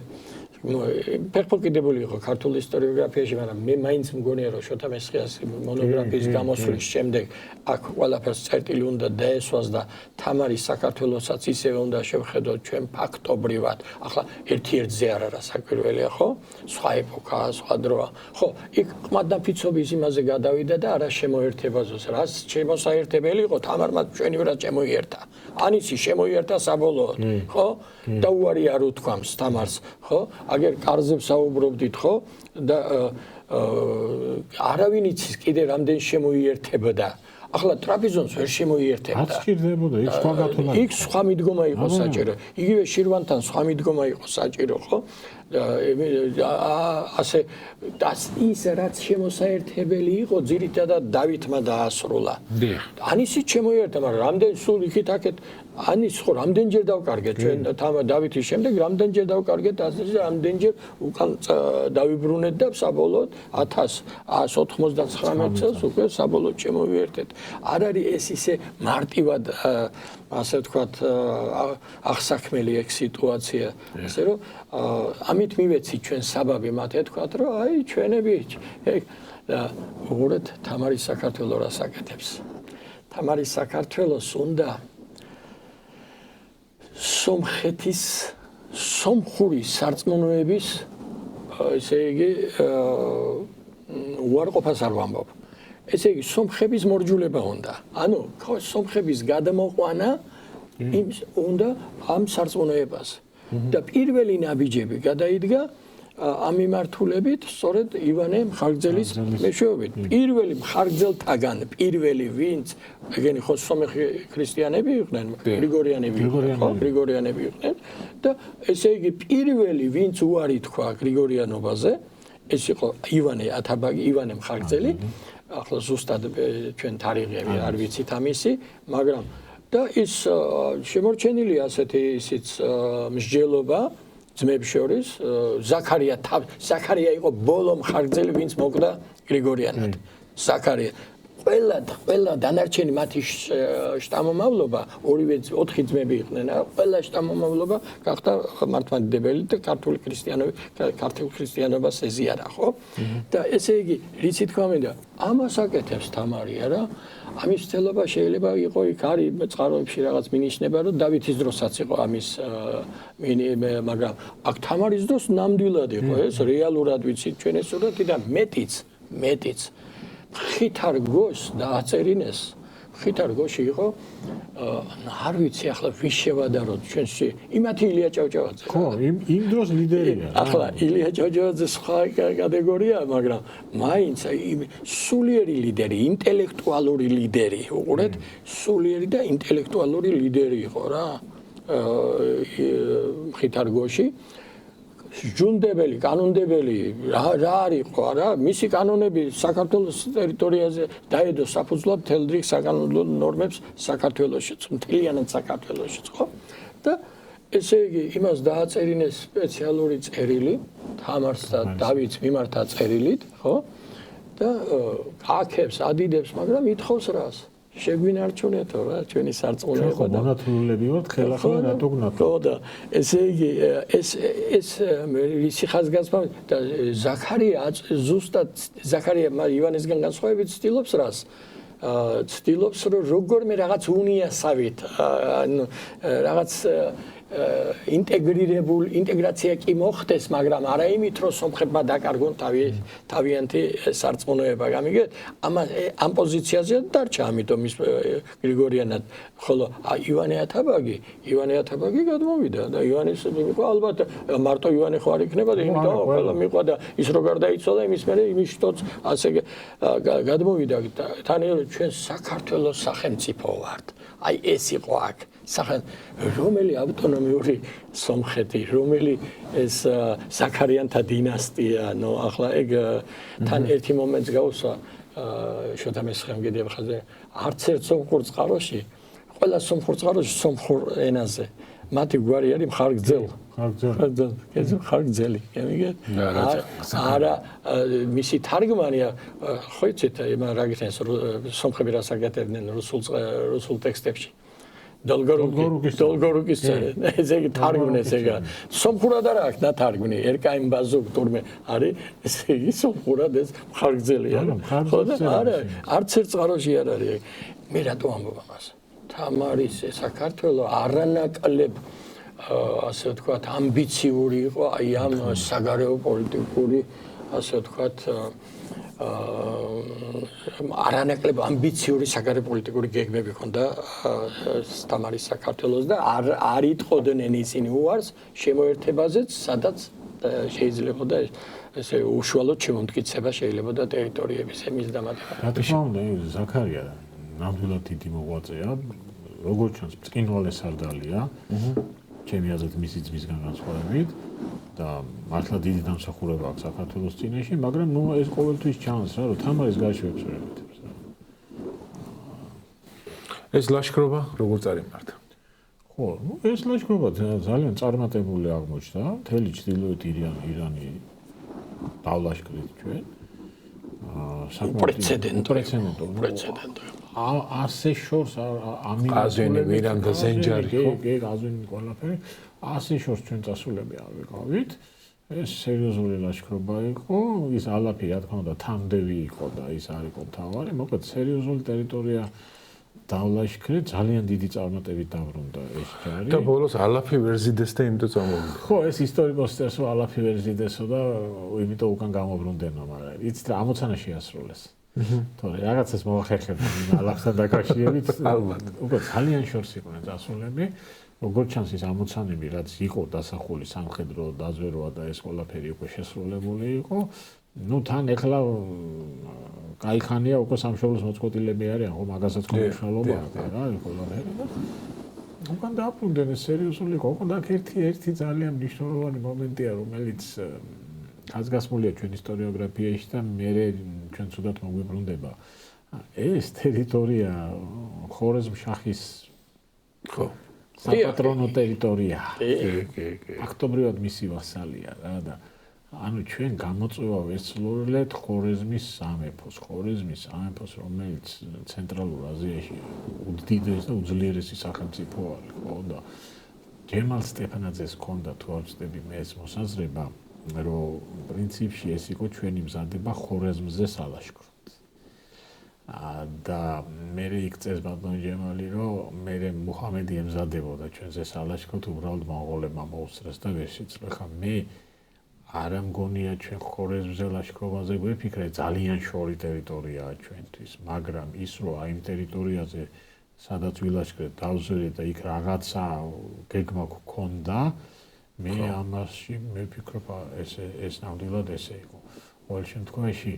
პერფექტებული იყო ქართულ ისტორიოგრაფიაში, მაგრამ მე მაინც მგონია რომ შოთა მესხიას მონოგრაფიის გამოსვლის შემდეგ აქ ყველაფერს წერტილი უნდა დაესვას და თამარის საქართველოსაც ისევე უნდა შევხედოთ ჩვენ ფაქტობრივად. ახლა ერთ-ერთზე არ არა საკვირველია, ხო? სხვა ეპოქა, სხვა დროა. ხო, იქ ყმადნაფიცობის იმაზე გადავიდა და არა შემოერთებაზოს. რაც შემოსაერთებელი იყო, თამარმა ჩვენი ვერა შემოიერთა. ანისი შემოიერთა საბოლოოდ, ხო? და უარი არ უთქვამს თამარს, ხო? აგერ კარზებს საუბრობდით ხო და არავინ იცის კიდე რამდენ შემოიერთებოდა ახლა ტრაპიზონს ვერ შემოიერთებდა არ სჭირდებოდა იქ სხვა გათვლა იქ სხვა მიდგომა იყო საჭირო იგივე შირვანთან სხვა მიდგომა იყო საჭირო ხო ასე ის რაც შემოსაერთებელი იყო ძირითადად დავითმა დაასრულა ანისით შემოიერთა მაგრამ რამდენ სულ იქით აქეთ ანის ხო რამდენჯერ დავკარგეთ ჩვენ დავითის შემდეგ რამდენჯერ დავკარგეთ ასე რამდენჯერ უკან დავიბრუნეთ და საბოლოოდ 1199 წელს უკვე საბოლოოდ შემოვიერთეთ არ არის ეს ისე მარტივად ასე ვთქვათ აღსაქმელი ეგ სიტუაცია ასე რომ ამით მივეცით ჩვენ საბაბი მათ ეთქვათ რომ აი ჩვენები ეგ უღურეთ თამარის საქართველოს რას აკეთებს თამარის საქართველოს უნდა სომხეთის სომხური სარწმუნოების ესე იგი უარყოფას არ ვამბობ ესე იგი სომხების მორჯულება უნდა ანუ სომხების გადამოყვანა იმ უნდა ამ სარწმუნოებას და პირველი ნაბიჯები გადაიდგა ამ მიმართულებით სწორედ ივანე მხარგრძელის მეშვეობით პირველი მხარგრძელთაგან პირველი ვინც ეგენი ხო სომეხი ქრისტიანები იყვნენ გრიგორიანები იყვნენ და ესე იგი პირველი ვინც უარი თქვა გრიგორიანობაზე ეს იყო ივანე ათაბაგი ივანე მხარგრძელი ახლა ზუსტად ჩვენ თარიღები არ ვიცით ამისი მაგრამ და ის შემორჩენილია ასეთი ისიც მსჯელობა ძმებს შორის ზაქარია იყო ბოლო მხარგრძელი ვინც მოკდა გრიგორიანად ზაქარია ყველა დანარჩენი მათი შთამომავლობა ორივე 4 ძმები იყვნენ ყველა შთამომავლობა გახდა მართლმადიდებელი და ქართული ქრისტიანობას ეზიარა ხო და ესე იგი რითი თქვა მინდა ამას აკეთებს თამარია რა ამის ცდელობა შეიძლება იყო იქ არის წყაროებში რაღაც მინიშნება რომ დავითის დროსაც იყო ამის მაგრამ აქ თამარის დროს ნამდვილად იყო ეს რეალურად ვიცით ჩვენ ეს სურათი და მეტიც ხითარ გოს დააწერინეს ხითარ გოში იყო არ ვიცი ახლა ვის შევადაროთ ჩვენში იმათი ილია ჭავჭავაძე ხო იმ დროს ლიდერია ახლა ილია ჭავჭავაძე სხვა კატეგორია მაგრამ მაინც სულიერი ლიდერი ინტელექტუალური ლიდერი უყურეთ სულიერი და ინტელექტუალური ლიდერი იყო რა ხითარ გოში ჯუნდებელი, კანონდებელი რა არისო რა მისი კანონები საქართველოს ტერიტორიაზე დაედო საფუძვლად მთელ რიგ საკანონმდებლო ნორმებს საქართველოშიც მთლიანად საქართველოშიც ხო და ესე იგი იმას დააწერინეს სპეციალური წერილი თამარს და დავითს მიმართა წერილით ხო და აქებს ადიდებს მაგრამ ითხოვს რას შეგვინარჩუნეთო რა ჩვენი სარწმუნოება და მონათლულები ვართ ხელახლა რატო გნათო ხო და ესე იგი ეს სიხაზგასმა და ზაქარია ზუსტად ზაქარია ივანესგან განსხვავებით ცდილობს რას ცდილობს რომ როგორმე რაღაც უნიასავით რაღაც ინტეგრაცია კი მოხდეს, მაგრამ არა იმით, რომ სომხებმა დაკარგონ თავიანთი სარწმუნოება, გამიგეთ? ამ პოზიციაზე დარჩა, ამიტომ ის გრიგორიანად, ხოლო ივანე ათაბაგი გადმოვიდა და ივანეს მიყვა ალბათ მარტო ივანე ხო არ იქნება და იმიტომ ყველა მიყვა და ის რო გარდაიცვალა იმის მერე იმის შტოც ასე გადმოვიდა თან ჩვენ საქართველოს სახელმწიფო ვართ. აი ეს იყო აქ. რომელი ავტონომიური სომხეთი, რომელი ეს ზაქარიანთა დინასტია, ნუ ახლა ეგ თან ერთი მომენტს გავუსვა შოთა მესხემ გედია ხაზე არც ერთ სომხურ წყაროში, ყველა სომხურ წყაროში სომხურ ენაზე. მათი გვარი არის მხარგრძელი, გამიგეთ? არა, მისი თარგმანია, ხო იცით, რა გითხრას სომხები რას აკეთებდნენ რუსულ ტექსტებში. დოლგორუკის ესე იგი თარგმნეს ეგა. სომხურად არა აქვს დათარგმნი, ერკაიმ ბაზუկ თურმე არის, ესე იგი სომხურად ეს მხარგრძელია. ხო და არა, არც ერთ წყაროში არ არის. მე რატო ამბობ ამას? თამარის საქართველოს არანაკლებ ასე ვთქვათ ამბიციური იყო აი ამ საგარეო პოლიტიკური ასე ვთქვათ არანაკლებ ამბიციური საგარეო პოლიტიკური გეგმები ჰქონდა თამარის საქართველოს და არ იტყოდნენ ისინი უარს შემოერთებაზეც, სადაც შეიძლებოდა ესე უშუალოდ შემომტკიცება შეიძლებოდა ტერიტორიების მისდამატება. რა თქმა უნდა, ზაქარია ნამდვილად დიდი მოღვაწეა, როგორც ჩანს, წკინვალე სარდალია. ჩემი აზრით მისი ძმისგან განსხვავებით და მართლა დიდი დამსახურება აქვს საქართველოს წინაშე, მაგრამ ნუ ეს ყოველთვის ჩანს რა, რომ თამარის გაშვებს ვერეთებს რა. ეს ლაშქრობა როგორ წარიმართა? ხო, ნუ ეს ლაშქრობა ძალიან წარმატებული აღმოჩნდა, მთელი ჩრდილოეთ ირანი დავლაშქრით ჩვენ. პრეცედენტო. ასე შორს აზენი მირანდა ზენჯარი ხო? კი, აზენი ყველაფერი. ასე შორს ჩვენ წასულები არ ვიყავით. ეს სერიოზული ლაშქრობა იყო, ის ალაფი რა თქმა უნდა თამდევი იყო და ის არ იყო მთავარი, მოკლედ სერიოზული ტერიტორია დავლაშქრეთ, ძალიან დიდი წარმატებით დაბრუნდა ეს ჯარი. და ბოლოს ალაფი ვერ ზიდეს და იმიტომ წამოვიდა. ხო, ეს ისტორიკოსი წერს, რომ ალაფი ვერ ზიდესო და იმიტომ უკან გამობრუნდენო, მაგრამ იცით რა ამოცანა შეასრულეს. თორე რაღაცას მოახერხებდნენ ალაფსთან დაკავშირებით. ალბათ. უკვე ძალიან შორს იყვნენ წასულები როგორც ჩანს ის ამოცანები, რაც იყო დასახული სამხედრო დაზვერვა და ეს ყველაფერი უკვე შესრულებული იყო, ну თან ეხლა кайხანია უკვე სამშობლოს მოწყობილები არიან, ხო მაგასაც კომიშნალობა აქვს რა, ყველაფერი და უკან დააბრუნდნენ ეს სერიოზული იყო, და ერთი ძალიან მნიშვნელოვანი მომენტია, რომელიც ხაზგასმულია ჩვენ ისტორიოგრაფიაში და მე ჩვენ ცუდად მოგვიბრუნდება. ეს ტერიტორია ხორეზმ-შახის ხო საპატრონო ტერიტორია. ფაქტობრივად მისი ვასალია რა და ანუ ჩვენ გამოწვევა ვეცლურლეთ ხორეზმის სამეფოს, რომელიც ცენტრალურ აზიაში უდიდესი და უძლიერესი სახელმწიფო არის, ხო და ჯემალ სტეფანაძეს ჰქონდა თუ არ ვწდები მე ეს მოსაზრება, რომ პრინციპში ეს იყო ჩვენი მზადება ხორეზმზე სალაშქროდ. და მე იქ წეს ბატონი ჯემალი, რომ მე მუჰამედი ემზადებოდა ჩვენზე სალაშქროდ, უბრალოდ მონღოლებმა მოუსწრეს და ვერ შეძლო. ხა მე არ მგონია ჩვენ ხორეზმზე ლაშქრობაზე გვეფიქრე, ძალიან შორი ტერიტორიაა ჩვენთვის, მაგრამ ის რომ აი იმ ტერიტორიაზე სადაც ვილაშქრეთ დავზერეთ და იქ რაღაცა გეგმა გქონდა, მე ამაში მე ვფიქრობ ეს ნამდვილად ესე იყო. ყოველ შემთხვევაში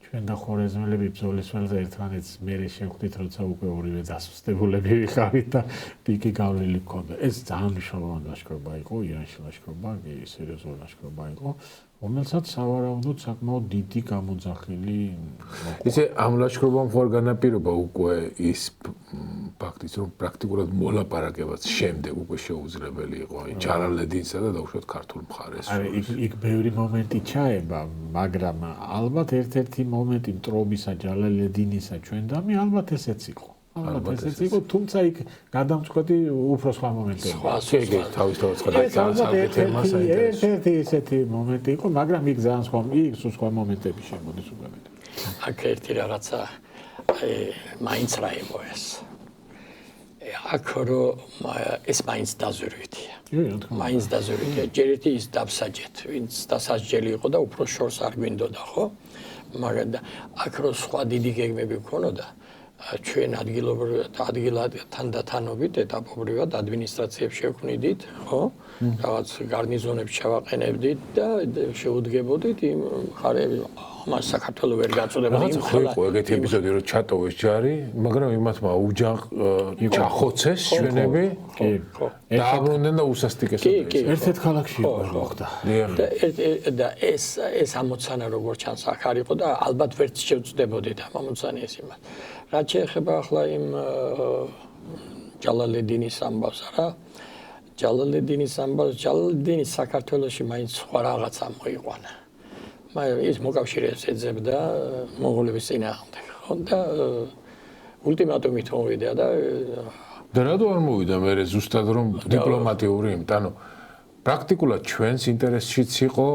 ჩვენ და ხორეზმელები ბრძოლის ველზე ერთმანეთს მერე შევხვდით, როცა უკვე ორივე დასუსტებულები ვიყავით და პიკი გავლილი გქონდა. ეს ძალიან მნიშვნელოვანი ლაშქრობა იყო, ირანში ლაშქრობა, სერიოზული ლაშქრობა იყო, რომელსაც სავარაუდოდ საკმაოდ დიდი გამოძახილი მოჰყვა. ისე ამ ლაშქრობამ ხარ განაპირობა უკვე ის ფაქტიც, რომ პრაქტიკულად მოლაპარაკებაც შემდეგ უკვე შეუძლებელი იყო, აი ჯალალედინსა და დაუშვათ ქართულ მხარეს. აი იქ ბევრი მომენტი ჩაება, მაგრამ ალბათ ერთ-ერთი მომენტი მტრობისა ჯალალედინისა ჩვენდამი ალბათ ესეც იყო. ალბათ ესეც იყო, თუმცა იქ გადამწყვეტი უფრო სხვა მომენტები. კი, თავისთავად სხვა თემას აინტერესებს. ერთ-ერთი ესეთი მომენტი იყო, მაგრამ იქ ძალიან სხვა მომენტები შემოდის უკვე. აქ ერთი რაღაცა მაინც რა იყო ეს. აქ რომ ეს მაინც დაზვერვითია. მაინც დაზვერვითია. ჯერ ერთი ის დაბსაჯეთ, ვინც დასაჯელი იყო და უფრო შორს არ გვინდოდა, ხო? მაგრამ აქ რომ სხვა დიდი გეგმები ქონოდა, ჩვენ ადგილობრივად თანდათანობით ეტაპობრივად ადმინისტრაციებს შევქმნიდით, ხო? რაღაც გარნიზონებს ჩავაყენებდით და შეუდგებოდით იმ მხარეებს. მას საქართველოს ვერ გაწოდება იმ ხოლმე იყო ეგეთი ეპიზოდი, რომ ჩატოვეს ჯარი, მაგრამ იმათმა უჯახ ჩახოცეს ჩვენები, დააბრუნდნენ და უსასტიკესოდ ერთ-ერთ ქალაქში მოხდა. და ეს ამოცანა როგორც ჩანს აქ არ იყო და ალბათ ვერც შევწდებოდით ამ ამოცანას იმას. რაც შეეხება ახლა იმ ჯალალედინის ამბავს რა. ჯალალედინის საქართველოში მაინც სხვა რაღაცა მოიყვანა. ის მოკავშირეებს ეძებდა მონღოლების წინააღმდეგ. ხო და ულტიმატუმით მოვიდა და რატო არ მოვიდა მე ზუსტად რომ დიპლომატიური ანუ პრაქტიკულად ჩვენს ინტერესშიც იყო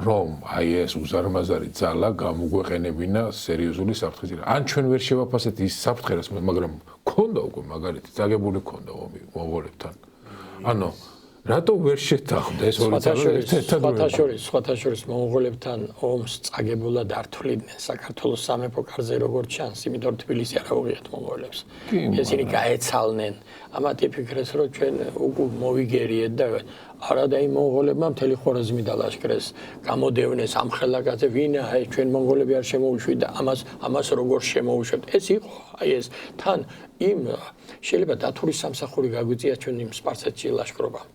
რომ აი ეს უზარმაზარი ძალა გამოგვეყენებინა სერიოზული საფრთხის. ან ჩვენ ვერ შევაფასეთ ის საფრთხეს, მაგრამ ქონდა უკვე მაგალითი წაგებული ქონდა მონღოლებთან. ანუ რატო ვერ შეთანხმდა ეს ორი ძალა ერთად? სხვათაშორის მონღოლებთან ომს წაგებულად არ თვლიდნენ საქართველოს სამეფო კარზე როგორც ჩანს, იმიტომ რომ თბილისი არ აუღიათ მონღოლებს. ესენი გაეცალნენ. ამათ იფიქრეს რომ ჩვენ უკვე მოვიგერიეთ და არა და იმ მონღოლებმა მთელი ხორეზმი დალაშქრეს, გამოდევნეს ამ ხელაკაზე, ვინა აი ჩვენ მონღოლები არ შემოუშვით და ამას როგორ შემოუშვებთ. ეს იყო აი ეს თან იმ შეიძლება დათურის სამსახური გაგვიწია ჩვენ იმ სპარსეთში ლაშქრობამ.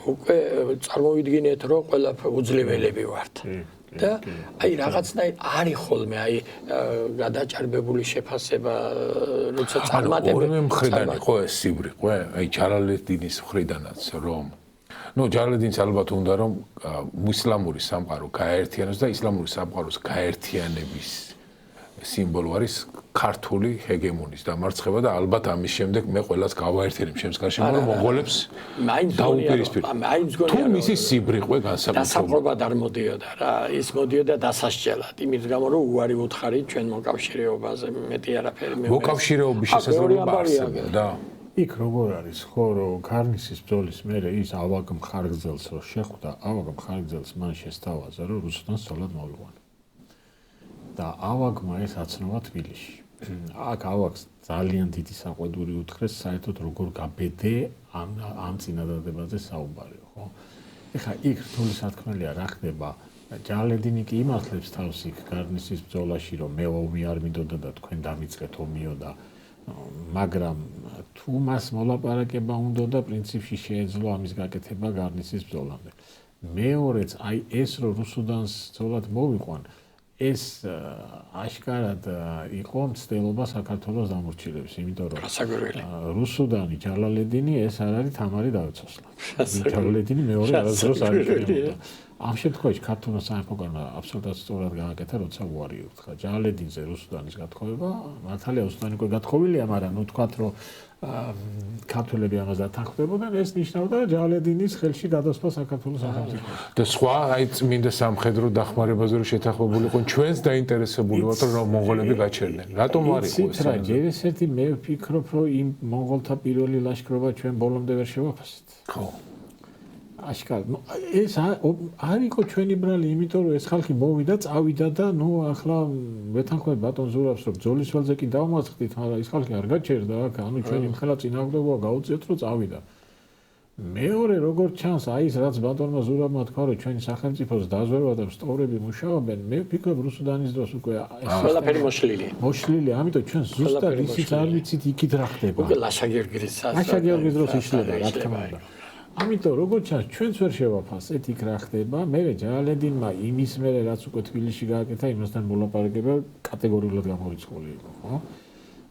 უკვე წარმოვიდგინეთ რომ ყველაფერი უძლებელები ვართ და აი რაღაცნაირ არის ხოლმე აი გადაჭარბებული შეფასება როცა წარმატებული ორივე მხრიდან იყო ეს სიბრიყვე აი ჯალალედინის მხრიდანაც რომ ჯალალედინს ალბათ უნდა რომ ისლამური სამყარო გააერთიანოს და ისლამური სამყაროს გაერთიანების სიმბოლო არის ქართული ჰეგემონის დამარცხება და ალბათ ამის შემდეგ მე ყველას გავაერთიანებ ჩემს გარშემო რომ მონღოლებს დაუპირისპირდეთ. თუ მისი სიბრიყვე განსაკუთრებულად არ მოდიოდა რა, ის მოდიოდა დასასჯელად, იმის გამო რომ უარი უთხარით ჩვენ მოკავშირეობაზე, მეტი არაფერი მე მოკავშირეობის შესაძლებლობა არსებობდა. იქ როგორ არის ხო რომ კარნისის ბრძოლის მერე ის ავაგ მხარგრძელს რო შეხვდა, ავაგ მხარგრძელს მან შესთავაზა რომ რუსეთთან სწორად მოვიყვანა. და ავაგმა ეს აცნობა თბილისში. აქ ავაქვს ძალიან დიდი საყვედური უთხრეს საერთოდ როგორ გაბედე ამ წინადადებაზე საუბარია, ხო? ეხლა იქ რთული სათქმელია რა ხდება ჯალედინი კი იმართლებს თავს იქ გარნისის ბრძოლაში რომ მე ომი არ მინდოდა და თქვენ დამიწყეთ ომიო და მაგრამ თუ მას მოლაპარაკება უნდა და პრინციპში შეეძლო ამის გაკეთება გარნისის ბრძოლამდე. მეორეც აი ეს რომ რუსუდანს ბრძოლად მოვიყვან ეს აშკარად იყო მცდელობა საქართველოს დამორჩილების, იმიტომ რომ რუსუდანი ჯალალედინი ეს არ არის თამარი დავიცოსლა. ჯალალედინი მეორე არასდროს არ იყო. ამ შემთხვევაში ქართულმა სამეფომ აბსოლუტურად სწორად გააკეთა, როცა უარი უთხრა ჯალალედინზე რუსუდანის გათხოვება, მართალია რუსუდანი უკვე გათხოვილია, მაგრამ ნუ თქვათ რომ ქართველები ამას დათანხმდებოდნენ, ეს ნიშნავდა ჯალალედინის ხელში გადასვლა საქართველოს სახელმწიფოს. და სხვა აი წმინდა სამხედრო დახმარებაზე რომ შეთანხმებულიყო, ჩვენს დაინტერესებული ვართ რომ მონღოლები გაჩერდნენ. რატომ არ იყო ეს? რა, ჯერ ესეთი მე ვფიქრობ, რომ იმ მონღოლთა პირველი ლაშქრობა ჩვენ ბოლომდე ვერ შევაფასეთ. ხო. აშკარად, ეს არ იყო ჩვენი ბრალი, იმიტომ რომ ეს ხალხი მოვიდა, წავიდა და ნუ ახლა ვეთანხმებ ბატონ ზურაბს, რომ ბრძოლის ველზე კი დავმარცხდით, მაგრამ ეს ხალხი არ გაჩერდა აქ, ანუ ჩვენი მხელა წინააღმდეგობა გაუწიოთ, რომ წავიდა. მეორე როგორც ჩანს, აი ეს რაც ბატონმა ზურაბმა თქვა, რომ ჩვენი სახელმწიფოს დაზვერვა და სტორები მუშაობენ, მე ვფიქრობ რუსუდანის დროს უკვე ყველაფერი მოშლილია. მოშლილია, ამიტომ ჩვენ ზუსტად ისიც არ ვიცით იქით რა ხდება. უკვე ლაშაგერგის დროს იშლება, რა თქმა უნდა. ამიტომ როგორც ჩანს ჩვენც ვერ შევაფასეთ იქ რა ხდება. მე ჯალალედინმა იმის მერე რაც უკვე თბილისში გააკეთა იმასთან მოლაპარაკება კატეგორიულად გამორიცხული იყო, ხო?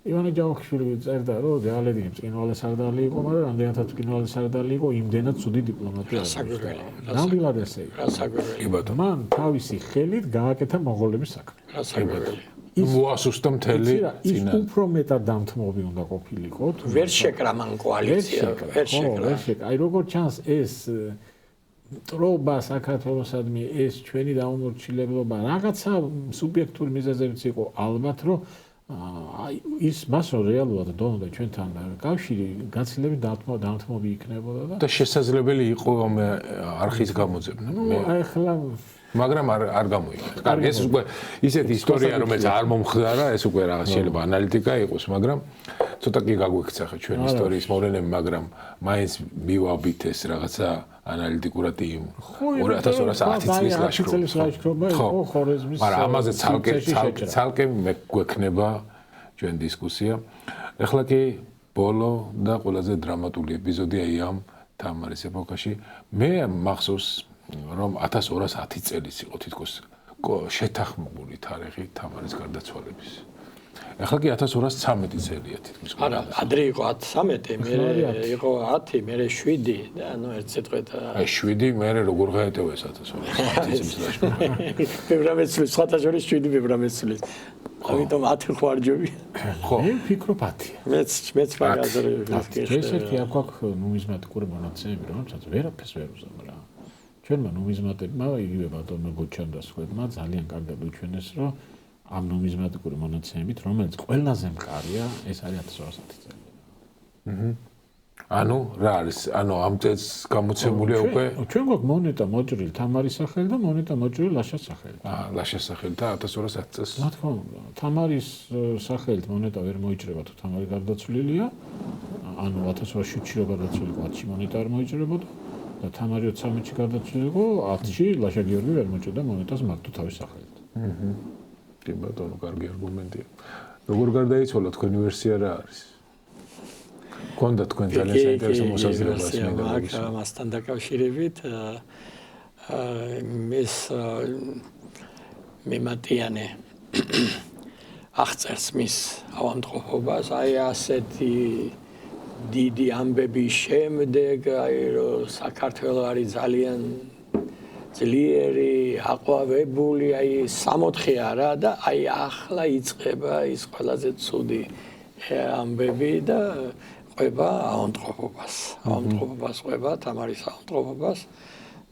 ივანე ჯავახიშვილი წერდა რომ ჯალალედინი მწკინვალე სარდალი იყო, მაგრამ რამდენადაც მწკინვალე სარდალი იყო, იმდენად ცუდი დიპლომატია. ნამდვილად ესე იყო. კი ბატონო. მან თავისი ხელით გააკეთა მონღოლების საქმე. მოასუსტა მთელი წინა. ის უფრო მეტად დამთმობი უნდა ყოფილიყო. ვერ შეკრა მან კოალიცია, ვერ შეკრა. აი როგორც ჩანს ეს ტრობა საქართველოსადმი ეს ჩვენი დაუმორჩილებლობა რაღაცა სუბიექტური მიზეზებიც იყო ალბათ რომ აი ის მას რომ რეალურად დონოდა ჩვენთან კავშირი გაცილებით დამთმობი იქნებოდა და შესაძლებელი იყო არხის გამოძებნა. აი ახლა მაგრამ არ გამოიგო. კარგი, ეს უკვე ისეთი ისტორია, რომელიც არ მომხდარა, ეს უკვე რაღაც შეიძლება ანალიტიკა იყოს, მაგრამ ცოტა კი გაგვექცა ხა ჩვენი ისტორიის მოვლენები, მაგრამ მაინც მივაბით ეს რაღაცა ანალიტიკურად იმ 2210 წლის ლაშქრობა. ხო, ხორეზმის. მაგრამ ამაზე ცალკე გვექნება ჩვენ დისკუსია. ეხლა კი ბოლო და ყველაზე დრამატული ეპიზოდია ამ თამარის ეპოქაში. მე მახსოვს რომ 1210 წელს იყო თითქოს შეთანხმებული თარიღი თამარის გარდაცვალების. ეხლა კი 1213 წელია თითქმის. არა, ადრე იყო 13, მე იყო 10, მე 7 და ანუ ერთ სიტყვით აი 7 მე როგორ გაეტევა ეს 1210 წლის ლაშქრობა. ფებრამეცლის, სხვათა შორის 7 ფებრამეცლის. ამიტომ 10 ხوارჯობი. ხო. მე ვფიქრობ 10. მეც მაგაზე ესეთი აქვს ნუმიზმატიკური მონაცემები, რომელსაც ვერაფერს ვერ უზამ რა. ჩვენმა ნუმიზმატებმა იგივე ბატონმა გოჩამ და სხვებმა ძალიან კარგად უჩვენეს, რომ ამ ნუმიზმატიკური მონაცემებით, რომელიც ყველაზე მყარია, ეს არის 1210 წელი. ანუ რა არის? ანუ ამ წელს გამოცემულია უკვე ჩვენ გვაქვს მონეტა მოჭრილი თამარის სახელი და მონეტა მოჭრილი ლაშას სახელი. ლაშას სახელი და 1210 წელს. რა თქმა უნდა, თამარის სახელით მონეტა ვერ მოიჭრება თუ თამარი გარდაცვლილია. ანუ 1207-ში რო გარდაცვლილიყო 10-ში მონეტა არ მოიჭრებოდა. და თამარი 13-ში გარდაცვლილიყო 10-ში ლაშა გიორგი ვერ მოჭრდა მონეტას მარტო თავის სახელით. კი ბატონო, კარგი არგუმენტია. როგორ გარდაიცვალა თქვენი ვერსია რა არის? გქონდა თქვენ ძალიან საინტერესო მოსაზრება მასთან დაკავშირებით მის მემატიანე აღწერს მის ავადმყოფობას აი ასეთი დიდი ამბების შემდეგ აი რომ საქართველოს არის ძალიან ძლიერი აყვავებული აი 64 არა და აი ახლა იწყება ის ყველაზე ცუდი ამბები და ყვება ავადმყოფობას ყვება თამარის ავადმყოფობას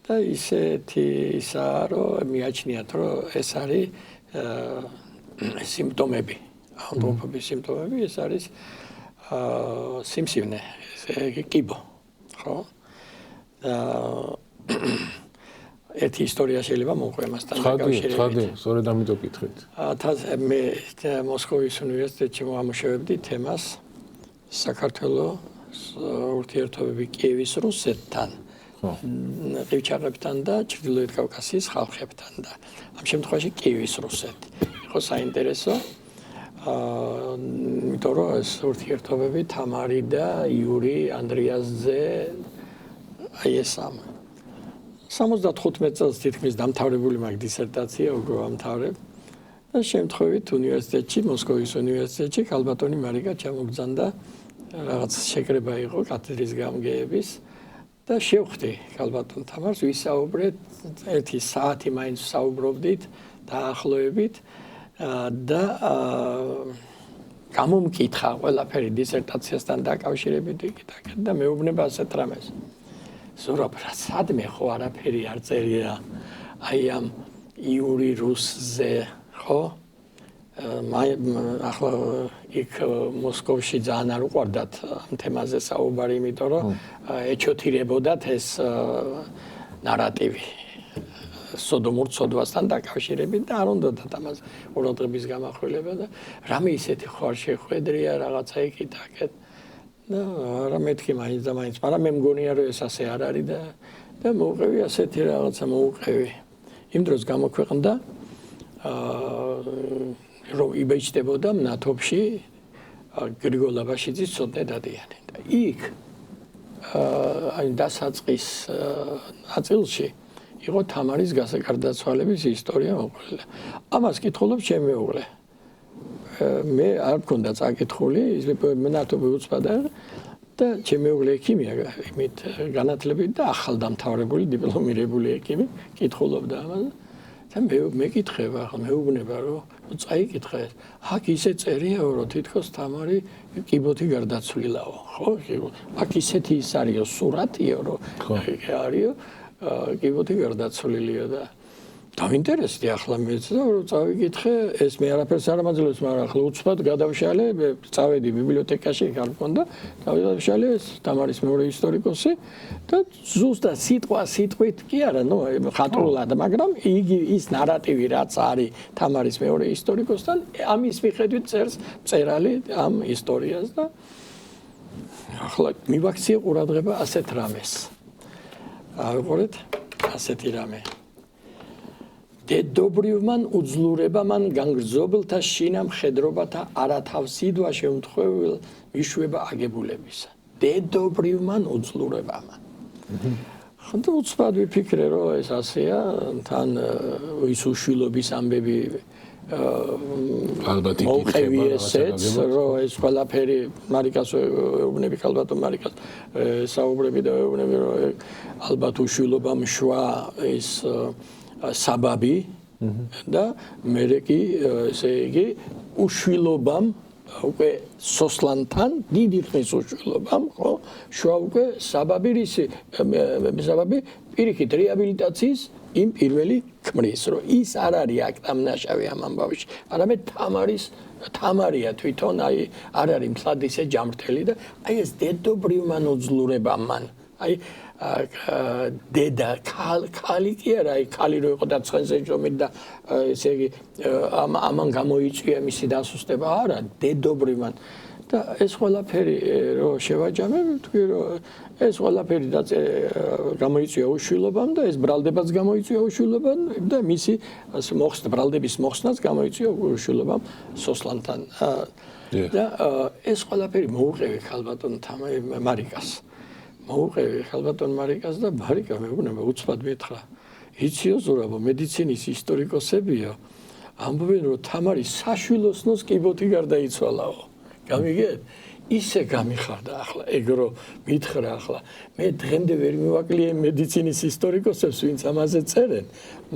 და ისეთი ისაა რომ მიაჩნიათ რომ ეს არის სიმპტომები ავადმყოფობის სიმპტომები ეს არის სიმსივნე კიბო ხო ერთი ისტორია შეიძლება მოყვე მასთან დაკავშირებით. ცხადი, სწორედ ამიტომ გითხეთ. მე მოსკოვის უნივერსიტეტში ვამუშავებდი თემას საქართველოს ურთიერთობები კიევის რუსეთთან. ყივჩაღებთან და ჩრდილოეთ კავკასიის ხალხებთან და ამ შემთხვევაში კიევის რუსეთი. იყო საინტერესო იმიტომ რომ ეს ურთიერთობები თამარი და იური ანდრიასძე აი ეს 75 წელს თითქმის დამთავრებული მაქვს დისერტაცია უკვე ვამთავრებ და შემთხვევით უნივერსიტეტში მოსკოვის უნივერსიტეტში ქალბატონი მარიკა ჩამოგძანდა რაღაც შეკრება იყო კათედრის გამგეების და შევხვდი ქალბატონ თამარს ვისაუბრეთ ერთი საათი მაინც საუბრობდით დაახლოებით და გამომკითხა ყველაფერი დისერტაციასთან დაკავშირებით და მეუბნება ასეთ რამეს ზურაბ რა სადმე ხო არაფერი არ წერია აი ამ იური რუსზე ხო ახლა იქ მოსკოვში ძალიან არ უყვარდათ ამ თემაზე საუბარი იმიტომ რომ ეჩოთირებოდათ ეს ნარატივი სოდომურ ცოდვასთან დაკავშირებით და არ უნდათ ამას ყურადღების გამახვილება და რამე ისეთი ხო არ შეხვედრია რაღაცა იქით აქეთ და რა მეთქი მაინც და მაინც მაგრამ მე მგონია რომ ეს ასე არ არის და მოუყევი ასეთი რაღაცა მოუყევი იმ დროს გამოქვეყნდა რომ იბეჭდებოდა მნათობში გრიგოლ აბაშიძის ცოტნე დადიანი და იქ აი დასაწყის ნაწილში იყო თამარის გარდაცვალების ისტორია მოყოლილი. ამას კითხულობ ჩემი მეუღლე. მე არ მქონდა წაკითხული, ის მნათობი უცბად და ჩემი მეუღლე ექიმია, იმით განათლებით და ახალდამთავრებული დიპლომირებული ექიმი, კითხულობდა ამას. და მე კითხება, ახლა მეუბნება რომ წაიკითხა ეს. აქ ისე წერიაო რომ თითქოს თამარი კიბოთი გარდაცვლილაო, ხო? აქ ისეთი ის არისო სურათიო რომ არისო კიბოთი გარდაცვლილია და დავინტერესდი ახლა მეც და რომ წავიკითხე ეს მე არაფერს არ ამაძლევს მაგრამ ახლა უცბად გადავშალე წავედი ბიბლიოთეკაში იქ არ მქონდა დავშალე ეს თამარის მეორე ისტორიკოსი და ზუსტად სიტყვით კი არა ნუ ხატრულად მაგრამ იგი ის ნარატივი რაც არის თამარის მეორე ისტორიკოსთან ამის მიხედვით წერს მწერალი ამ ისტორიას და ახლა მივაქციე ყურადღება ასეთ რამეს აღყურეთ ასეთი რამე დედობრივმან უძლურებამან განგრძობილთა შინა მხედრობათა არათავსიდვა შემთხვეველ მიშვება აგებულებისა დედობრივმან უძლურებამან ხანდა უცბად ვიფიქრე რომ ეს ასეა თან ის უშვილობის ამბები ალბათ იქნება ესეც რომ ეს ყველაფერი მარიკას ეუბნები ქალბატონ მარიკას საუბრები და ეუბნები რომ ალბათ უშვილობამ შვა ეს საბაბი და მე კი ესე იგი უშვილობამ უკვე სოსლანთან დიდი ხნის უშვილობამ ხო შვა უკვე საბაბი პირიქით რეაბილიტაციის იმ პირველი ქმრის რომ ის არ არის აქ დამნაშავე ამ ამბავში არამედ თამარია თვითონ აი არ არის მთლად ისე ჯამრთელი და აი ეს დედობრივმან უძლურებამან აი დედა ქალი კი არა აი ქალი რო იყო და ცხენზე ჯომით და ესე იგი ამან გამოიწვია მისი დასუსტება არა დედობრივმან და ეს ყველაფერი რო შევაჯამებ თქვი რომ ეს ყველაფერი გამოიწვია უშვილობამ და ეს ბრალდებაც გამოიწვია უშვილობამ და მისი ბრალდების მოხსნაც გამოიწვია უშვილობამ სოსლანთან და ეს ყველაფერი მოუყევი ქალბატონ მარიკას მოუყევი ხალბატონ მარიკას და მარიკა მეუბნება უცბად მეთხრა იციო ზურაბო მედიცინის ისტორიკოსებიო ამბობენ რომ თამარი საშვილოსნოს კიბოთი გარდაიცვალაო გამიგეთ ისე გამიხარდა ახლა ეგრო მითხრა ახლა მე დღემდე ვერ მივაკლია მედიცინის ისტორიკოსებს ვინც ამაზე წერენ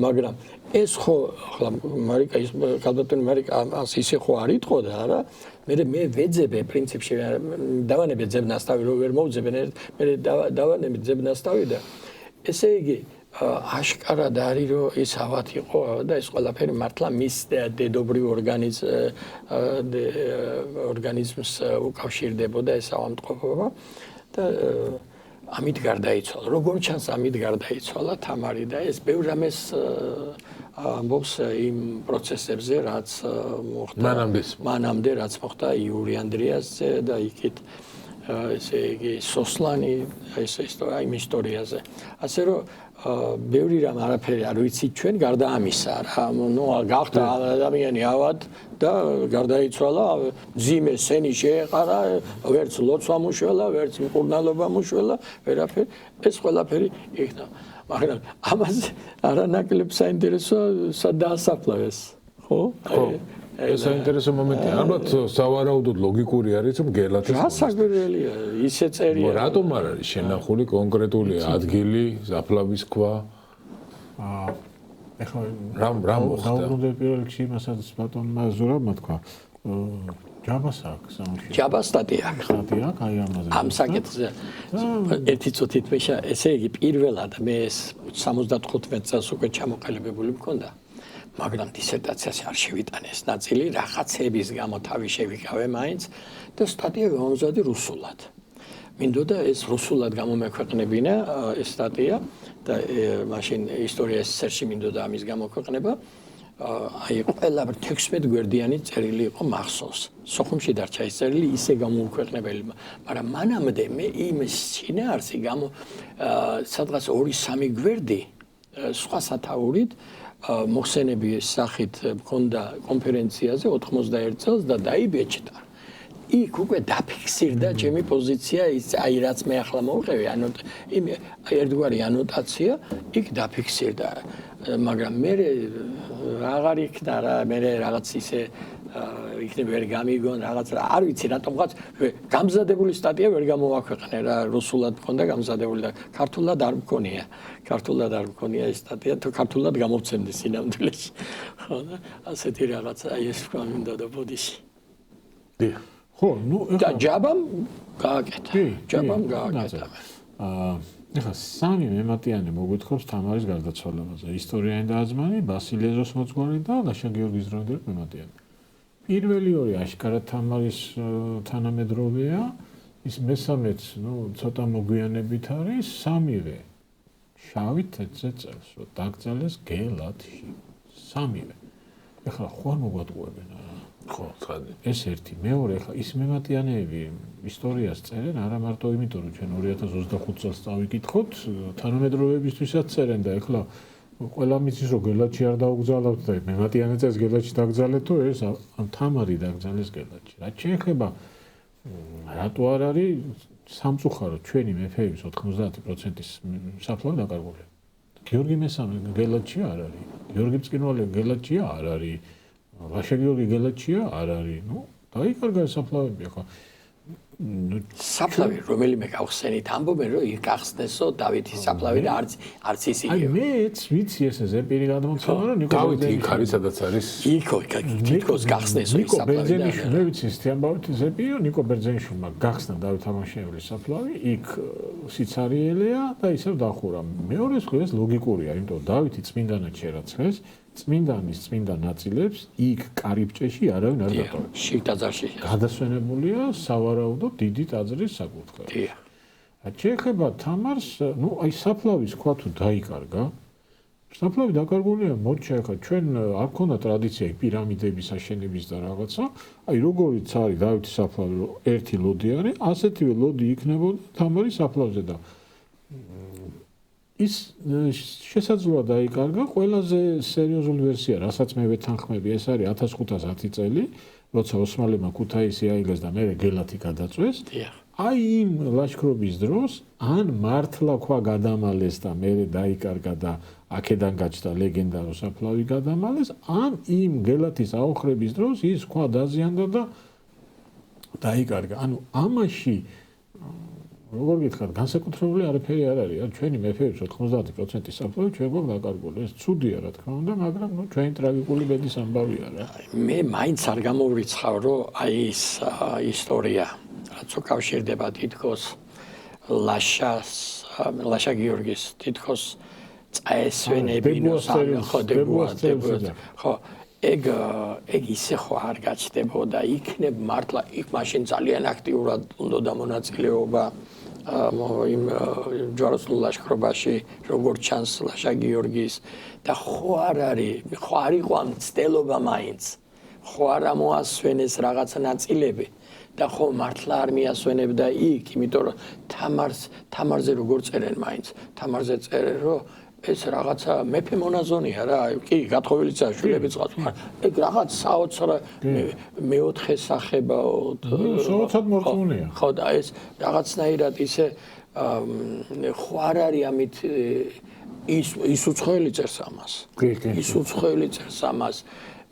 მაგრამ ეს ხო ახლა მარიკა ის ხალბატონ მარიკა ამას ისე ხო არ იტყოდა არა მე ვეძებე პრინციპში დავანებე ძებნასტავი რო ვერ მოვძებენ მე დავანებე ძებნასტავი და ესე იგი აშკარად არის რომ ეს ავად იყო და ეს ყველაფერი მართლა მის დედობრივ ორგანიზმს უკავშირდებოდა ეს ავადმყოფობა და ამით გარდაიცვალა. როგორ ჩანს ამით გარდაიცვალა თამარი და ეს ბევრ რამეს ამბობს იმ პროცესებზე, რაც მოხდა მანამდე, რაც მოხდა იური ანდრიასზე და იქით ესე იგი სოსლანი ეს ისტორია იმ ისტორიაზე. ასე რომ ბევრი რამ არაფერი არ ვიცით ჩვენ გარდა ამისა რა. ნუ გახდა ადამიანი ავად და გარდაიცვალა, მძიმე სენი შეეყარა, ვერც ლოცვა მუშველა, ვერც მკურნალობა მუშველა, ვერაფერი, ეს ყველაფერი იქნა. მაგრამ ამაზე არანაკლებ საინტერესოა სად დაასაფლავეს, ხო? ეს საინტერესო მომენტია. ალბათ სავარაუდოდ ლოგიკური არის, რომ გელათის გასაკვირველია, ისე წერია. რატომ არ არის შენახული კონკრეტული ადგილი, საფლავის ქვა? ეხლა რა მოხდა? დაუბრუნდები პირველ რიგში იმასაც ბატონმა ზურაბმა თქვა. ჯაბას აქვს სამში. ჯაბას სტატია აქვს. სტატია აქვს აი ამაზე. ამ საკითხზე ერთი წუთით მეშა, ესე იგი პირველად მე 75 წელს უკვე ჩამოყალიბებული მქონდა. მაგრამ დისერტაციაში არ შევიტანე ეს ნაწილი, რაღაცების გამო თავი შევიკავე მაინც და სტატია გამომზადე რუსულად. მინდოდა ეს რუსულად გამომექვეყნებინა ეს სტატია და მაშინ ისტორია SSR-ში მინდოდა ამის გამოქვეყნება. აი ყველა 16 გვერდიანი წერილი იყო მახსოვს. სოხუმში დარჩა ეს წერილი ისე გამოუქვეყნებელი, მაგრამ მანამდე მე იმ შინაარსი სადღაც 2-3 გვერდი სხვა სათაურით მოხსენების სახით მქონდა კონფერენციაზე 91 წელს და დაიბეჭდა. იქ უკვე დაფიქსირდა ჩემი პოზიცია, აი რაც მე ახლა მოვყევი, იმ ერთგვარი ანოტაცია იქ დაფიქსირდა. მაგრამ მე აღარ იქნა რა, მე რაღაც ისე იქნებ ვერ გამიგონ რაღაც არ ვიცი რატომღაც გამზადებული სტატია ვერ გამოვაქვეყნე რა, რუსულად მქონდა გამზადებული და ქართულად არ მქონია. ქართულად არ მქონია ეს სტატია, თუ ქართულად გამოვცემდი სინამდვილეში. ხო და ასეთი რაღაცა აი ეს თქვა მინდა და ბოდიში. ხო, ნუ და ჯაბამ გააკეთა. ეხლა სამი მემატიანე მოგვითხრობს თამარის გარდაცვალებაზე. ისტორიანი და-ძმანი, ბასილეზოს მოძღვარი და ლაშა გიორგის დროინდელი მემატიანე. პირველი ორი აშკარად თამარის თანამედროვეა, ის მესამეც, ცოტა მოგვიანებით არის, სამივე შავით თეთრ წელს, რომ დაკრძალეს გელათში. სამივე. ეხლა ხო არ მოგვატყუებენ ხო, ცხადია. ეს ერთი, მეორე, ეხლა ის მემატიანეები ისტორიას წერენ არა მარტო იმიტომ, რომ ჩვენ 2025 წელს წავიკითხოთ, თანამედროვეებისთვისაც წერენ და ეხლა ყველა მიცის რომ გელათში არ დაუგზავნოთ და მემატიანე წელს გელათში დაგზავნეთო, ეს თამარი დაგზავნეს გელათში. რაც შეეხება რატო არ არის სამწუხარო ჩვენი მეფეების 90%-ის საფლავი დაკარგულია. გიორგი მესამე გელათში არ არის. გიორგი მწყინველი გელათშია არ არის. ლაშა გიორგი გელათშია არ არის. დაიკარგა საფლავები ახლა. საფლავი რომელიმე გავხსენით ამბობენ რომ იქ გახსნესო დავითის საფლავი და არც ის იგივე. აი მეც ვიცი ესე ზეპირი გადმოცემა რომ ნიკო დავითი იქ არის სადაც არის. იქო თითქოს გახსნესო ის საფლავი და მე ვიცი ეს თამბავით ზეპირი ნიკო ბერძენიშვილმა გახსნა დავით ამაშეევლის საფლავი იქ სიცარიელეა და ისევ დახურა. მეორე მხრივ ეს ლოგიკურია, იმიტომ რომ დავითი წმინდანად შერაცხეს წმინდანის წმინდა ნაწილებს იქ კარიბჭეში არავინ არ დატოვებს. შიგ ტაძარში. გადასვენებულია სავარაუდოდ დიდი ტაძრის საკურთხეველი. დიახ. შეეხება თამარს, აი საფლავის ქვა თუ დაიკარგა, საფლავი დაკარგულია, მოჩა ახლა ჩვენ არ ქონდა ტრადიცია პირამიდების აშენების და რაღაცა, აი როგორიც არის დავითის საფლავი, ერთი ლოდი არის, ასეთივე ლოდი იქნებოდა თამარის საფლავზე და ის შესაძლოა დაიკარგა. ყველაზე სერიოზული ვერსია, რასაც მე ვეთანხმები, ეს არის 1510 წელი, როცა ოსმალებმა ქუთაისი აიღეს და მე გელათი გადაწვეს. აი იმ ლაშქრობის დროს ან მართლა ქვა გადამალეს და მე დაიკარგა და აქედან გაჩნდა ლეგენდარო საფლავი გადამალეს, ან იმ გელათის აოხრების დროს ის ქვა დაზიანდა და დაიკარგა. ანუ ამაში როგორ გითხრათ, განსაკუთრებული არაფერი არ არის. ჩვენი მეფეების 90% საფლავი ჩვენ გვაქვს დაკარგული. ეს ცუდია რა თქმა უნდა, მაგრამ ჩვენი ტრაგიკული ბედის ამბავია რა. მე მაინც არ გამოვრიცხავ, რომ აი ეს ისტორია, რაც უკავშირდება თითქოს ლაშა გიორგის თითქოს წაესვენებინოს ხო ეგ ისე ხო არ გაჩნდებოდა იქნებ მართლა იქ მაშინ ძალიან აქტიურად უნდა მონაწილეობა იმ ჯვაროსნულ ლაშქრობაში როგორც ჩანს ლაშა გიორგის და ხო არ იყო ამ ცდელობა მაინც ხო არ ამოასვენეს რაღაცა ნაწილები და ხო მართლა არ მიასვენებდა იქ იმიტომ რომ თამარზე როგორ წერენ მაინც თამარზე წერენ რომ ეს რაღაცა მეფე მონაზონია რა კი გათხოვილიცაა შვილები წყალს ეგ რაღაც საოცრა მეოთხე სახებაო საოცრად მორწმუნეა ხო და ეს რაღაცნაირად ისე ხო არ არის ამით ის უცხოელი წერს ამას ის უცხოელი წერს ამას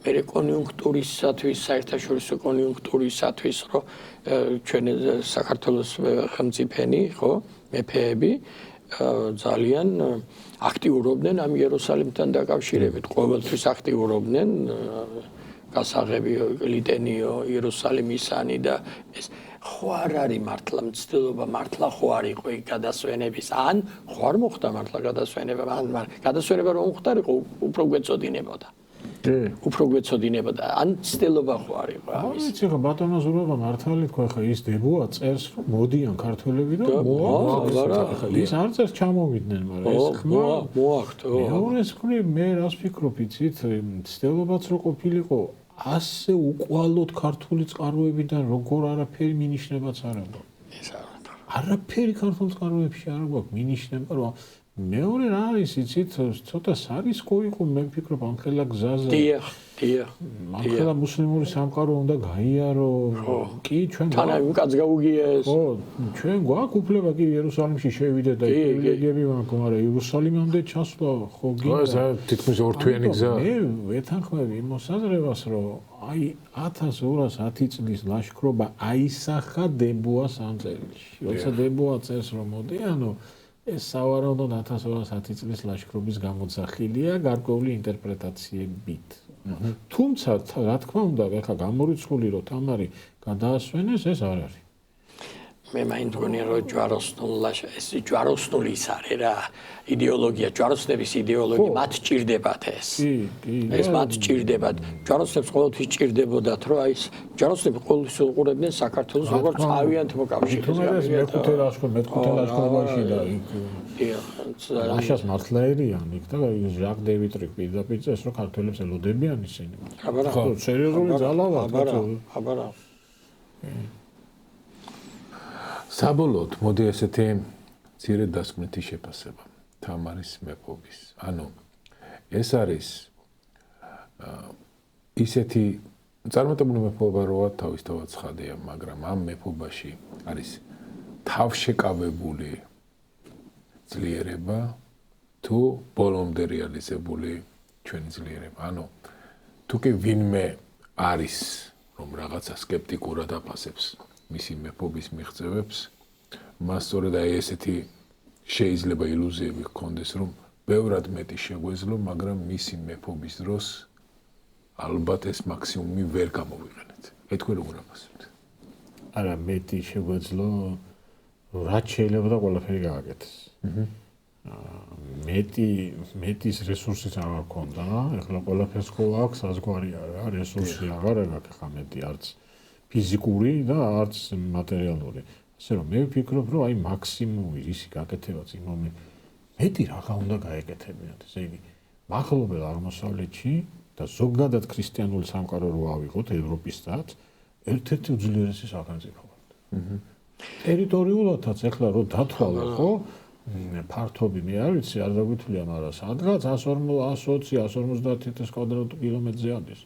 მე კონიუნქტურისათვის საერთაშორისო კონიუნქტურისათვის რომ ჩვენ საქართველოს ხელმწიფენი ხო მეფეები ძალიან აქტიურობდნენ ამ იერუსალიმთან დაკავშირებით ყოველთვის აქტიურობდნენ გასაღები ლიტენიო იერუსალიმისანი და ეს ხო არ არის მართლა მცდელობა მართლა ხო არ იყო იქ გადასვენების ან ხო არ მოხდა მართლა გადასვენება ან გადასვენება რომ ხდარიყო უფრო გვეწოდინებოდა უფრო გვეწოდინებოდა ან ცდელობა ხო არ იყო ამის ვიცი ხო ბატონო ზურაბა მართალი თქვა ხა ის დებოა წერს რომ მოდიან ქართველები და მოაქვს ის არ წერს ჩამოვიდნენ მაგრამ ეს ხმა მოაქვს მეორეს ხრი მე რას ვფიქრობ იცით ცდელობაც რო ყოფილიყო ასე უკვალოდ ქართული წყაროებიდან როგორ არაფერი მინიშნებაც არ აქვს ეს არაფერი ქართულ წყაროებში არ აქვს მინიშნება რომ მეორე რა არის იცით ცოტა სარისკო იყო მე ვფიქრობ ამხელა გზაზე დიახ ამხელა მუსლიმური სამყარო უნდა გაიარო კი ჩვენ თან იმ კაც გაუგიეს ხო ჩვენ გვაქვს უფლება კი იერუსალიმში შევიდეთ და პრივილეგიები მაქვს მაგრამ იერუსალიმამდე ჩასვლა ხო გინდა თითქმის ორთვიანი გზა მე ვეთანხმები იმ მოსაზრებას რომ აი 1210 წლის ლაშქრობა აისახა დებოას ამ წერილში როცა დებოა წერს რომ მოდიანო ეს სავარაუდოდ 1210 წლის ლაშქრობის გამოძახილია გარკვეული ინტერპრეტაციებით. თუმცა რა თქმა უნდა, ეხლა გამორიცხული რომ თამარი გადაასვენეს, ეს არ არის. მე მაინც მგონია რომ ჯვაროსნული ის არის რა იდეოლოგია, ჯვაროსნების იდეოლოგია მათ ჭირდებათ ეს. ეს მათ ჭირდებათ. ჯვაროსნებს ყოველთვის ჭირდებოდათ რომ აი ეს ჯვაროსნები ყოველთვის უყურებდნენ საქართველოს როგორც თავიანთ მოკავშირეს. მეხუთე ლაშქრობაში და იქ აშას მართლა ერიან იქ და ჟაკ დევიტრი პირდაპირ წეს რომ ქართველებს ელოდებიან ისინი. ხო, სერიოზული ძალაა. აბარა. საბოლოოდ მოდი ესეთი მცირე დასკვნითი შეფასება თამარის მეფობის. ანუ ეს არის ისეთი წარმატებული მეფობა როა თავისთავად ცხადია, მაგრამ ამ მეფობაში არის თავშეკავებული ძლიერება თუ ბოლომდე რეალიზებული ჩვენი ძლიერება. ანუ თუ კი ვინმე არის რომ რაღაცა სკეპტიკურად აფასებს მისი მეფობის მიღწევებს, მას სწორედ აი ესეთი შეიძლება ილუზიები ჰქონდეს, რომ ბევრად მეტი შეგვეძლო, მაგრამ მისი მეფობის დროს ალბათ ეს მაქსიმუმი ვერ გამოვიყენეთ. თქვენ როგორ აფასებთ? არა, მეტი შეგვეძლო, რაც შეიძლება და ყველაფერი გააკეთეს. მეტის რესურსიც არ ჰქონდა, ეხლა ყველაფერს ხო აქვს, საზღვარი არა, რესურსი აღარ აქვს ხა მეტი არც ფიზიკური და არც მატერიალური. ასე რომ მე ვფიქრობ, რომ აი მაქსიმუმი ისი გაკეთებაც იმ მომენტ მეტი რაღა უნდა გაეკეთებინათ. ესე იგი, მახლობელ აღმოსავლეთში და ზოგადად ქრისტიანული სამყარო რო ავიღოთ ევროპისთაც, ერთ-ერთი უძლიერესი სახელმწიფო ვართ. ტერიტორიულადაც ეხლა რო დათვალო, ხო? ფართობი მე არ ვიცი, არ დაგვითვლია, მაგრამ სადღაც 120-150.000 კვადრატ კილომეტრზე არის.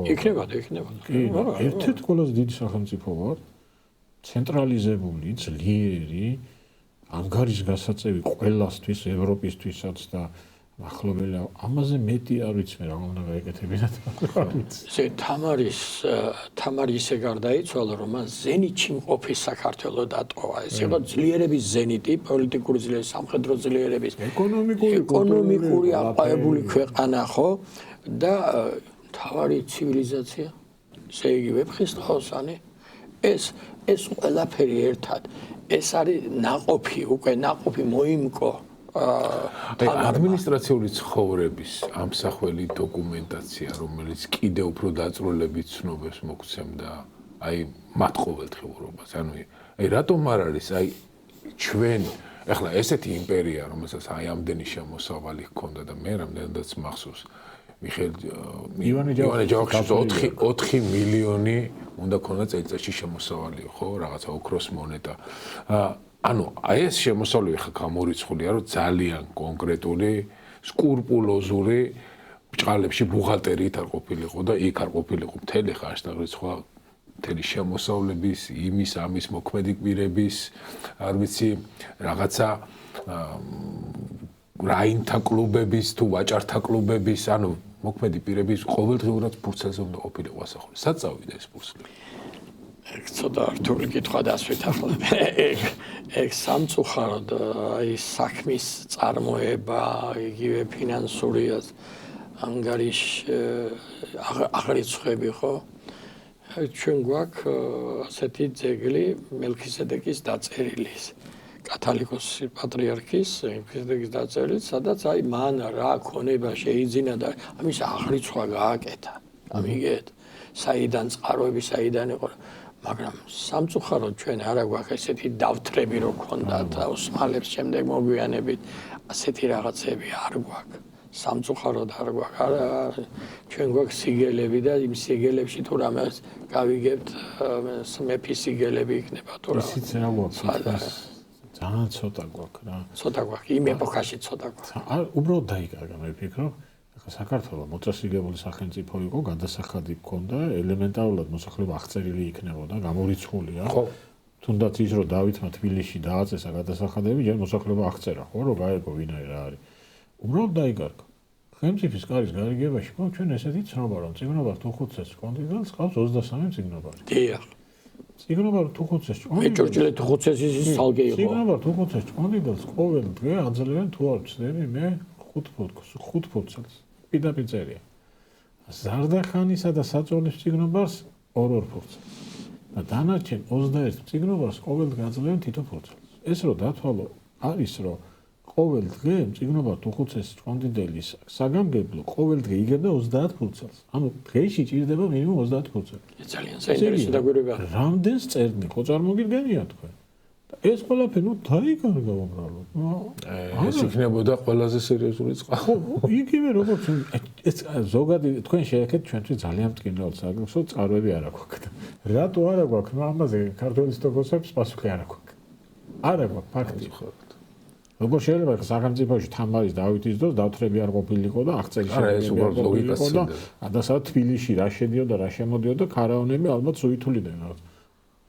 იქნებოდა. კი, ერთ-ერთი ყველაზე დიდი სახელმწიფო ვარ. ცენტრალიზებული, ძლიერი, ანგარის გასაწევი ყველასთვის, ევროპისთვისაც და მახლობელ ამაზე მეტი არ ვიცი მე რა უნდა გაეკეთებინათ. ესე თამარი ისე გარდაიცვალა, რომ მან ზენიტში მყოფი საქართველო დატოვა. ეს იყო ძლიერების ზენიტი, პოლიტიკური ძლიერების, სამხედრო ძლიერების, ეკონომიკური აყვავებული ქვეყანა, ხო? და თავარი ცივილიზაცია, ესე იგი ვეფხისტყაოსანი, ეს ყველაფერი ერთად, ეს არის ნაყოფი, უკვე ნაყოფი მოიმკო ადმინისტრაციული ცხოვრების ამსახველი დოკუმენტაცია, რომელიც კიდევ უფრო დაწვრილებით ცნობებს მოგცემდა აი მათ ყოველდღიურობას. ანუ აი რატომ არ არის აი ჩვენ ეხლა ესეთი იმპერია, რომელსაც აი ამდენი შემოსავალი ჰქონდა და მე რამდენადაც მახსოვს ივანე ჯავახიშვილის 4 მილიონი უნდა ქონდა წელიწადში შემოსავალი, ხო, რაღაცა ოქროს მონეტა. ანუ აი ეს შემოსავალი ხა გამორიცხულია, რომ ძალიან კონკრეტული, სკრუპულოზური ბჭყალებში ბუღალტერიით არ ყოფილიყო და იქ არ ყოფილიყო მთელი ხარჯ-დაღრიცხვა, მთელი შემოსავლების, იმის, ამის მოქმედი კვირების, არ ვიცი, რაღაცა რაინთა კლუბების თუ ვაჭართა კლუბების, ანუ მოქმედი პირების ყოველდღიურად ფურცელზე უნდა ყოფილიყო ასახული. სად წავიდა ეს ფურცელი? ცოტა რთული კითხვა დასვით ახლა. ეგ სამწუხაროდ აი საქმის წარმოება, იგივე ფინანსური ანგარიში აღრიცხვები, ხო? ჩვენ გვაქვს ასეთი ძეგლი მელქისედეკის დაწერილი. კათოლიკოსი პატრიარქის მელქისედეკის დაწერილი, სადაც აი მან რა ქონება შეიძინა და ამის აღრიცხვა გააკეთა. ამიგეთ, საიდან წყაროები, საიდან იყო, მაგრამ სამწუხაროდ ჩვენ არა გვაქვს ესეთი დავთრები რო ქონდათ ოსმალებს შემდეგ მოგვიანებით, ასეთი რაღაცები არ გვაქვს. სამწუხაროდ არ გვაქვს. არა, ჩვენ გვაქვს სიგელები და იმ სიგელებში თუ რამეს გავიგებთ, მეფის სიგელები იქნება თუ რა. ისიც რა გვაქვს? ძალიან ცოტა გვაქვს რა. ცოტა გვაქვს, იმ ეპოქაში ცოტა გვაქვს. უბრალოდ დაიკარგა მე ვფიქრობ. ახლა საქართველოს მოწესრიგებული სახელმწიფო იყო, გადასახადი ჰქონდა, ელემენტარულად მოსახლეობა აღწერილი იქნებოდა, გამორიცხულია. ხო. თუნდაც ის რომ დავითმა თბილისში დააწესა გადასახადები, ჯერ მოსახლეობა აღწერა, ხო, რომ გაეგო ვინაი რა არის. უბრალოდ დაიკარგა. ხელმწიფის კარის გარიგებაში ყავს ჩვენ ესეთი ცნობა, რომ წიგნობარ თუ 5 წელს კონტინენტს ყავს 23 წიგნობარი. დიახ. წიგნობარ თუ 5 წელს მე ჯორჯილე თუ 5 წელს ის თალგე იყო. წიგნობარ თუ 5 წელს კონტინენტს ყოველ დღე აძლევენ თუ არ ვცდები მე 5 ფურცელს. პირდაპირ წერია. ზარდახანისა და საწოლის წიგნობას 2 ფურცელს. და დანარჩენ 21 წიგნობას ყოველ დღე აძლევენ თითო ფურცელს. ეს რო დათვალო არის რომ ყოველ დღე წიგნობა თუ 5 წელს კონტინენტის საგამგებლო ყოველ დღე იგებდა 30 ფურცელს. ანუ დღეში ჭირდება მინიმუმ 30 ფურცელი. ძალიან საინტერესო დაგვირგვინებაა. რამდენს წერდნენ ხო წარმოგიდგენია თქვენ? ეს ყველაფერი ნუ დაიკარგა უბრალოდ. ეს იქნებოდა ყველაზე სერიოზული წყარო. იგივე როგორც ეს ზოგადი თქვენ შეეხეთ ჩვენთვის ძალიან მტკივნეულ საკითხს, წყაროები არ აქვს. რატო არ აქვს? ნუ ამაზე ქართული ისტორიკოსებს პასუხი არ აქვს. არ აქვს ფაქტი. როგორ შეიძლება სახელმწიფოში თამარის დავითის დროს დავთრები არ ყოფილიყო და აღწერილი შედეგები არ ყოფილიყო და ადასა თბილისში რა შედიოდა, რა შემოდიოდა ქარავნები ალბათ სუითულიდან.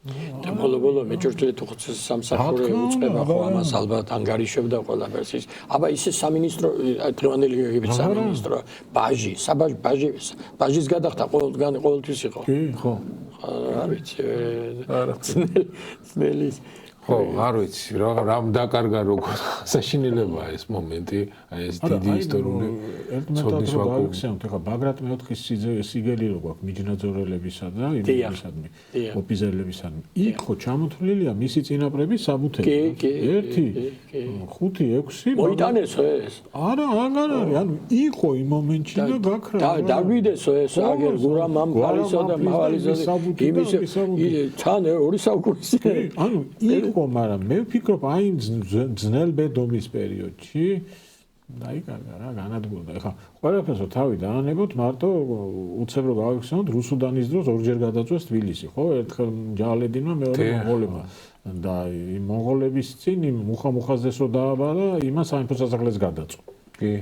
და ბოლო-ბოლო მე ჯორჯილე თუ 5 წელს სამსახური უწყება ხო ამას ალბათ ანგარიშებდა ყველაფერს ის. აბა ისე სამინისტრო დღევანდელი გეგებით სამინისტრო ბაჟი, ბაჟის გადახდა ყოველთვის იყო. კი, ხო. არ ვიცი, ძნელის ხო, არ ვიცი, რამ დაკარგა როგორ საშინელებაა ეს მომენტი, აი ეს დიდი ისტორიული ცოდნის ვაკუუმი. ხა ბაგრატ მეოთხის სიგელი რო გვაქვს მიჯნაძორელებისა და იმისადმი, ოფიცერლებისადმი. იქ ხო ჩამოთვლილია მისი წინაპრების საბუთები. 1, 5, 6 მოიტანესო ეს? არა, აღარ არის. ანუ იყო იმ მომენტში და გაქრა. დაგვიდესო ეს აგერ გურამ ამ ფარისო და მავალისო იმის თან 2 საუკუნის. ანუ მაგრამ მე ვფიქრობ აი ძნელბედობის პერიოდში დაიკარგა რა განადგურდა. ეხლა ყველაფერს თავი დაანებოთ, მარტო უცებრო გავიხსენოთ რუსუდანის დროს ორჯერ გადაწვეს თბილისი, ხო? ერთხელ ჯალედინმა, მეორე მონღოლებმა. და იმ მონღოლების წინ იმ მუხამუხაზეს რო დააბარა, იმას სამეფო სასახლეს გადაწვა. კი.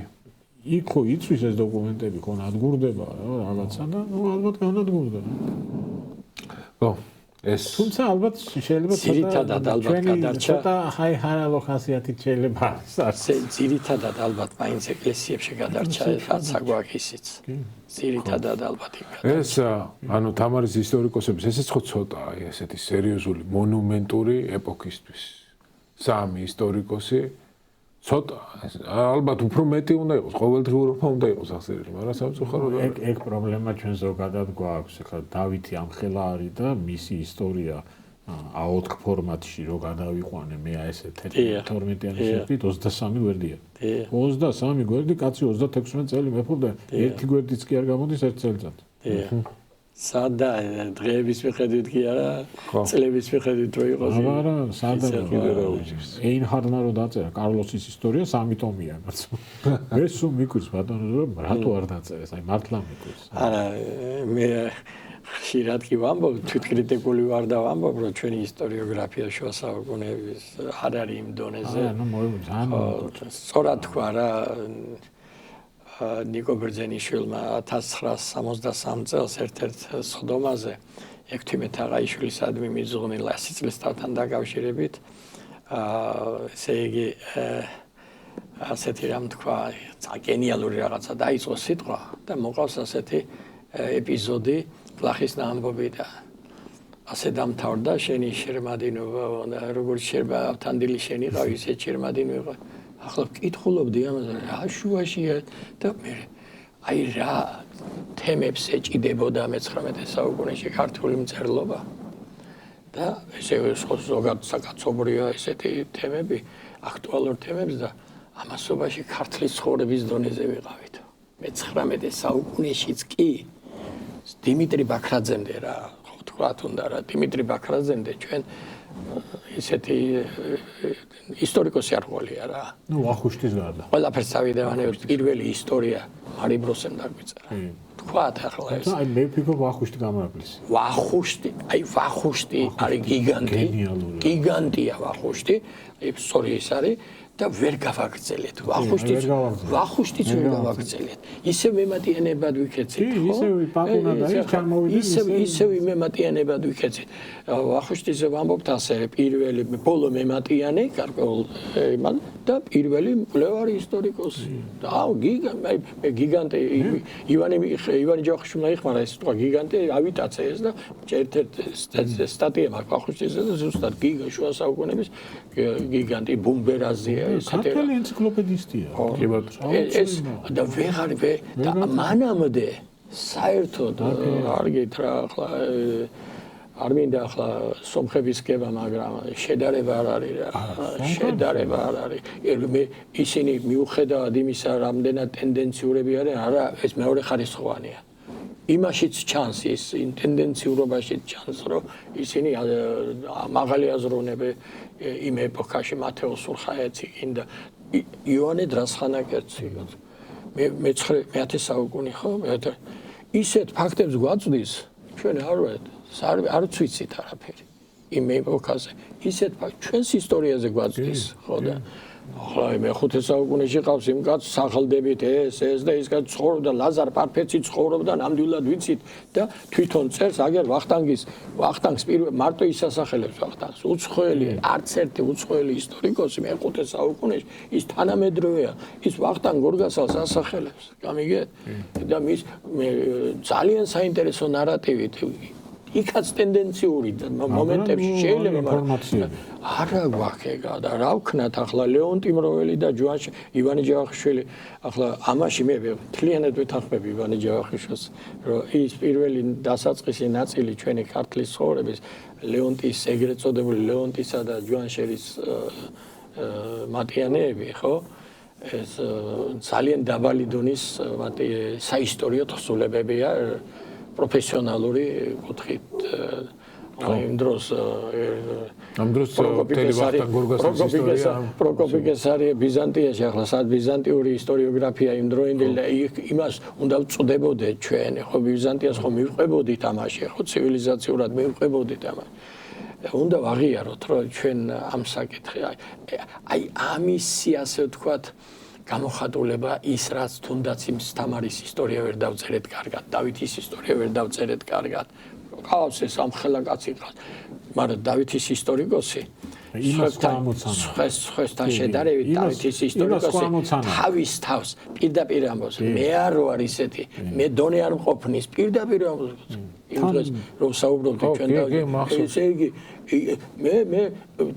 იქ ხო იწვის ეს დოკუმენტები, ხო ნადგურდება რაღაცა და ნუ ალბათ განადგურდა. ხო. ეს თუმცა ალბათ შეიძლება ძირითადად ალბათ გადარჩა ცოტა ჰაი-ჰარალო ხასიათით შეიძლება არის. ძირითადად ალბათ მაინც ეკლესიებში გადარჩა რაცა გვაქვს ისიც. ძირითადად ალბათ იქ. ეს ანუ თამარის ისტორიკოსების ესეც ხო ცოტაა ესეთი სერიოზული მონუმენტური ეპოქისთვის. 3 ისტორიკოსი ცოტა ალბათ უფრო მეტი უნდა იყოს, ყოველდღიურობა უნდა იყოს აღწერილი, მაგრამ სამწუხაროდ ეგ პრობლემა ჩვენ ზოგადად გვაქვს. ეხლა დავითი ამხელა არის და მისი ისტორია A4 ფორმატში რო გადავიყვანე მე ესე 12-იანი შეფით 23 გვერდია. 23 გვერდი, კაცი 36 წელი მეფობდა, ერთი გვერდიც კი არ გამოდის 1 წელიწად. სადა დღეების მიხედვით კი არა, წლების მიხედვით რო იყოს. არა, სადა ეინჰარდმა რო დაწერა კარლოსის ისტორია 3 ტომია, კაცო. ეს სულ მიკვირს ბატონო, რატო არ დაწერეს? აი მართლა მიკვირს. არა, მე ხშირად კი ვამბობ, თვითკრიტიკული ვარ და ვამბობ, რომ ჩვენი ისტორიოგრაფია შუა საუკუნეების არ არის იმ დონეზე. არა, ნუ მოიგო, სწორად თქვა რა, ნიკო ბერძენიშვილმა 1963 წელს ერთ-ერთ სხდომაზე 16 აღაიშვილისადმი მიძღვნილა სიცილისთან დაკავშირებით. ესე იგი ასეთი რამ თქვა, გენიალური რაღაცა დაიწყო სიტყვა და მოყავს ასეთი ეპიზოდი ფლახის ნამბობი და ასე დამთავრდა შენი შერმადინობა, როგორც შერბა ავთანდილი შენი ყავი, ისე შერმადინობა. ახლა ვკითხულობდი ამაზე, რა შუაშია და მე აი რა თემებს ეჭიდებოდა მე-19 საუკუნეში ქართული მწერლობა. და ესე ზოგადად საკაცობრია ესეთი თემები, აქტუალური თემები და ამასობაში ქართლის ცხოვრების დონეზე ვიყავით. მე-19 საუკუნეშიც კი დიმიტრი ბაქრაძემდე რა, ხო თქვათ უნდა რა, დიმიტრი ბაქრაძემდე ჩვენ ისეთი ისტორიკოსი არ ყოლია რა. ნუ ვახუშტის გარდა. ყველაფერს ავიდევანებთ, პირველი ისტორია მარიბროსემ დაგვიწერა. თქვათ ახლა ეს. აი მე ვფიქრობ ვახუშტი გამარაგლის. ვახუშტი არის გიგანტი. გიგანტია ვახუშტი. სწორი ის არის და ვერ გავაგრძელეთ. ვახუშტიც ვერ გავაგრძელეთ. ისევ მემატიანებად ვიქეცით, ხო? ისევ პაპუნა და ის ჩამოვიდნენ. ისევ მემატიანებად ვიქეცით. ვახუშტიზე ვამბობთ ასე, პირველი ბოლო მემატიანე, გარკვეულ იმან და პირველი მკვლევარი ისტორიკოსი. და გიგანტი ივანი ჯავახიშვილმა იხმარა ეს თქვა გიგანტი ავიტაცე ეს და ერთ-ერთ სტატია მაქვს ვახუშტიზე და ზუსტად გიგა შუა საუკუნეების გიგანტი ბუმბერაზია ქართული ენციკლოპედისტია. ეს და ვეღარ და მანამდე საერთოდ არ გითხრა ახლა არ მინდა ახლა სომხების კება, მაგრამ შედარება არ არის რა. შედარება არ არის. მე ისინი მიუხედავად იმისა, რამდენად ტენდენციურები არიან, არა, ეს მეორე ხარისხოვანია. იმაშიც ჩანს ის ტენდენციურობაშიც ჩანს, რომ ისინი მაღალი აზროვნები იმ ეპოქაში მათეო სულხაეცი და იოანე დრასხანაკერცი. მე-10 საუკუნე ხო? ისეთ ფაქტებს გვაწვდის, ჩვენ არ ვიცით არაფერი იმ ეპოქაზე. ისეთ ჩვენს ისტორიაზე გვაწვდის, ხო და ახლა მე-5 საუკუნეში ყავს იმ კაცს სახელდებით ეს და ის კაცი ცხოვრობდა ლაზარ პარფეცი ცხოვრობდა ნამდვილად ვიცით და თვითონ წერს აგერ ვახტანგს მარტო ის ასახელებს ვახტანგს უცხოელი არც ერთი უცხოელი ისტორიკოსი მე-5 საუკუნეში ის თანამედროვეა ის ვახტანგ გორგასალს ასახელებს გამიგეთ და მის ძალიან საინტერესო ნარატივით იქაც ტენდენციური მომენტებში შეიძლება ინფორმაცია არა გვაქეგა და რა ვქნათ ახლა ლეონტი მროველი და ივანე ჯავახიშვილი ახლა ამაში მე მთლიანად ვეთანხმები ივანე ჯავახიშვილს რომ ის პირველი დასაწყისი ნაწილი ჩვენი ქართლის ცხოვრების ლეონტის ეგრეთ წოდებული ლეონტისა და ჯუანშერის მატიანეები ხო ეს ძალიან დაბალი დონის საისტორიო თხზულებებია პროფესიონალური კუთხით იმ დროს პროკოპი კესარი ბიზანტიაში ახლა სად ბიზანტიური ისტორიოგრაფია იმ დროინდელი და იმას უნდა ვწუდებოდეთ ჩვენ ხო ბიზანტიას ხო მივყვებოდით ამაში ხო ცივილიზაციურად მივყვებოდით ამას უნდა ვაღიაროთ რომ ჩვენ ამ საკითხი აი ამისი ასე ვთქვათ გამოხატულება ის რაც თუნდაც იმ თამარის ისტორია ვერ დავწერეთ კარგად, დავითის ისტორია ვერ დავწერეთ კარგად. ყავს ეს ამხელა კაცი ყავს. მაგრამ დავითის ისტორიკოსი სხვასთან შედარებით დავითის ისტორიკოსი თავის თავს პირდაპირ ამბობს. მე არ ვარ ისეთი, მე დონე არ მყოფნის პირდაპირ ამბობს. იმ დროს რომ საუბრობთ ჩვენ ესე იგი მე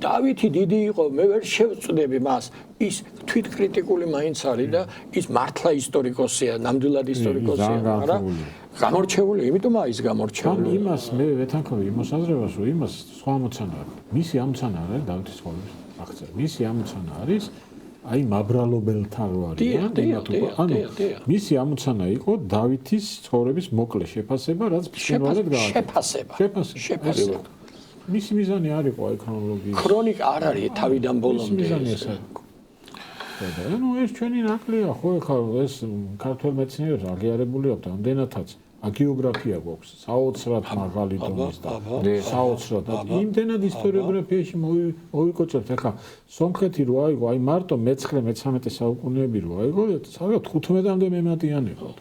დავითი დიდი იყო, მე ვერ შევწდები მას. ის თვითკრიტიკული მაინც არის და ის მართლა ისტორიკოსია, ნამდვილად ისტორიკოსია, მაგრამ გამორჩეული, იმიტომაა ის გამორჩეული. იმას მე ვეთანხმები იმ მოსაზრებას, რომ იმას სხვა ამოცანა არის. მისი ამოცანა არის დავითის ცხოვრების აღწერა. მისი ამოცანა არის აი მაბრალობელთა რო არიან, მისი ამოცანა იყო დავითის ცხოვრების მოკლე შეფასება, რაც ფშინვალედ გააკეთა. შეფასება. მისი მიზანი არ იყო აი ქრონოლოგიის. ქრონიკა არ არის თავიდან ბოლომდე. ნუ ეს ჩვენი ნაკლია, ხო ეხლა ეს ქართულ მეცნიერებს აღიარებული აქვს ამდენათაც აგეოგრაფია გვაქვს, საოცრად მაღალი დონის და საოცრად იმდენად ისტორიოგრაფიაში მოვიკოჭებთ. ეხლა სომხეთი რო აიგო, აი მარტო მე-19-მე-13 საუკუნეები რო აიგო, საერთოდ 15-მდე მემატიანებოდ.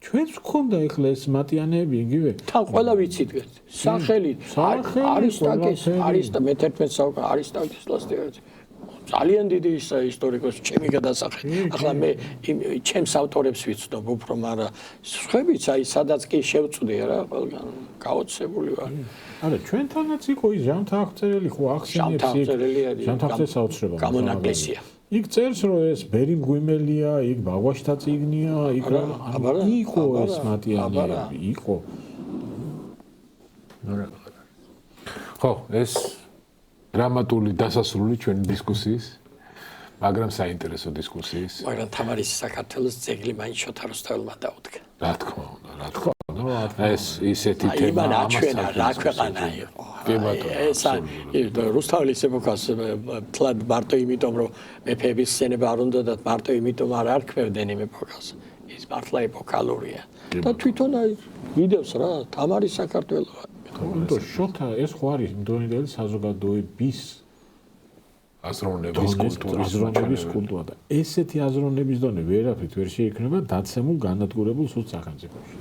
ჩვენს გქონდა ეხლა ეს მატიანეები იგივე? თან ყველა ვიცით სახელით. არისტაკეს, მე-11 საუკუნე არისტაკეს ლასტიაძე. ძალიან დიდი ისტორიკოსი ჩემი გადასახი. ახლა მე ჩემს ავტორებს ვიცნობ უფრო, მაგრამ სხვაებიც აი სადაც კი შევწვდია რა, ყველგან გაოცებული ვარ. არა, ჩვენთანაც იყო ის ჟამთაღწერელი ხო ახსენებს იქ. ჟამთაღწერ საოცრება. გამონაკლისია. იქ წერს რომ ეს ბერი მღვიმელია, იქ ბაღვაშთა წიგნია, იქ იყო ეს მატიანეები, იყო. ხო, ეს დრამატული დასასრული ჩვენი დისკუსიის, მაგრამ საინტერესო დისკუსიის. მაგრამ თამარის საქართველოს ძეგლი მაინც შოთა რუსთაველმა დაუდგა. რა თქმა უნდა. ეს ისეთი თემა ამაჩვენა რა ქვეყანა იყო. ეს რუსთაველის ეპოქას თლად მარტო იმიტომ რომ მეფეების სცენება არ უნდა და მარტო იმიტომ არ არქმევდნენ იმ ეპოქას. ის მართლა ეპოქალურია. და თვითონ აი ვიდევს რა თამარის საქართველო. თუმცა შოთა ეს ხო არის მდროინდელი საზოგადოების აზროვნების კულტურა და ესეთი აზროვნების დონე ვერაფრით ვერ შეიქმნება დაცემულ განადგურებულ სულ სახელმწიფოში.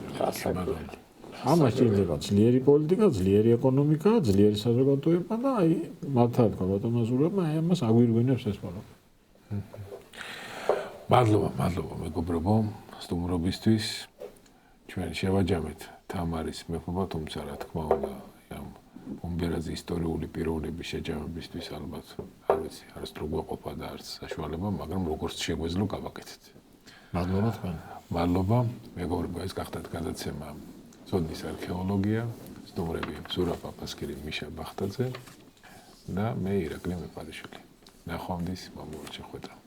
ამას ჭირდება ძლიერი პოლიტიკა, ძლიერი ეკონომიკა, ძლიერი საზოგადოება და აი მართლა თქვა ბატონ აზურებმა აი ამას აგვირგვინებს ეს პარაკ. მადლობა მეგობრებო სტუმრობისთვის. ჩვენ შევაჯამეთ თამარის მეფობა, თუმცა რა თქმა უნდა ამ პომბერაძის ისტორიული პიროვნების შეჯამებისთვის ალბათ არ ვიცი, არც თუ გვეყოფა და არც საშუალება, მაგრამ როგორც შეგვეძლო გავაკეთეთ. მადლობა თქვენ. მადლობა, მეგობრებო, ეს გახდათ გადაცემა ცოდნის არქეოლოგია, სტუმრები ზურაბ პაპასკირი, მიშა ბახტაძე და მე ირაკლი მეპარიშვილი. ნახვამდის მომავალ შეხვედრამდე.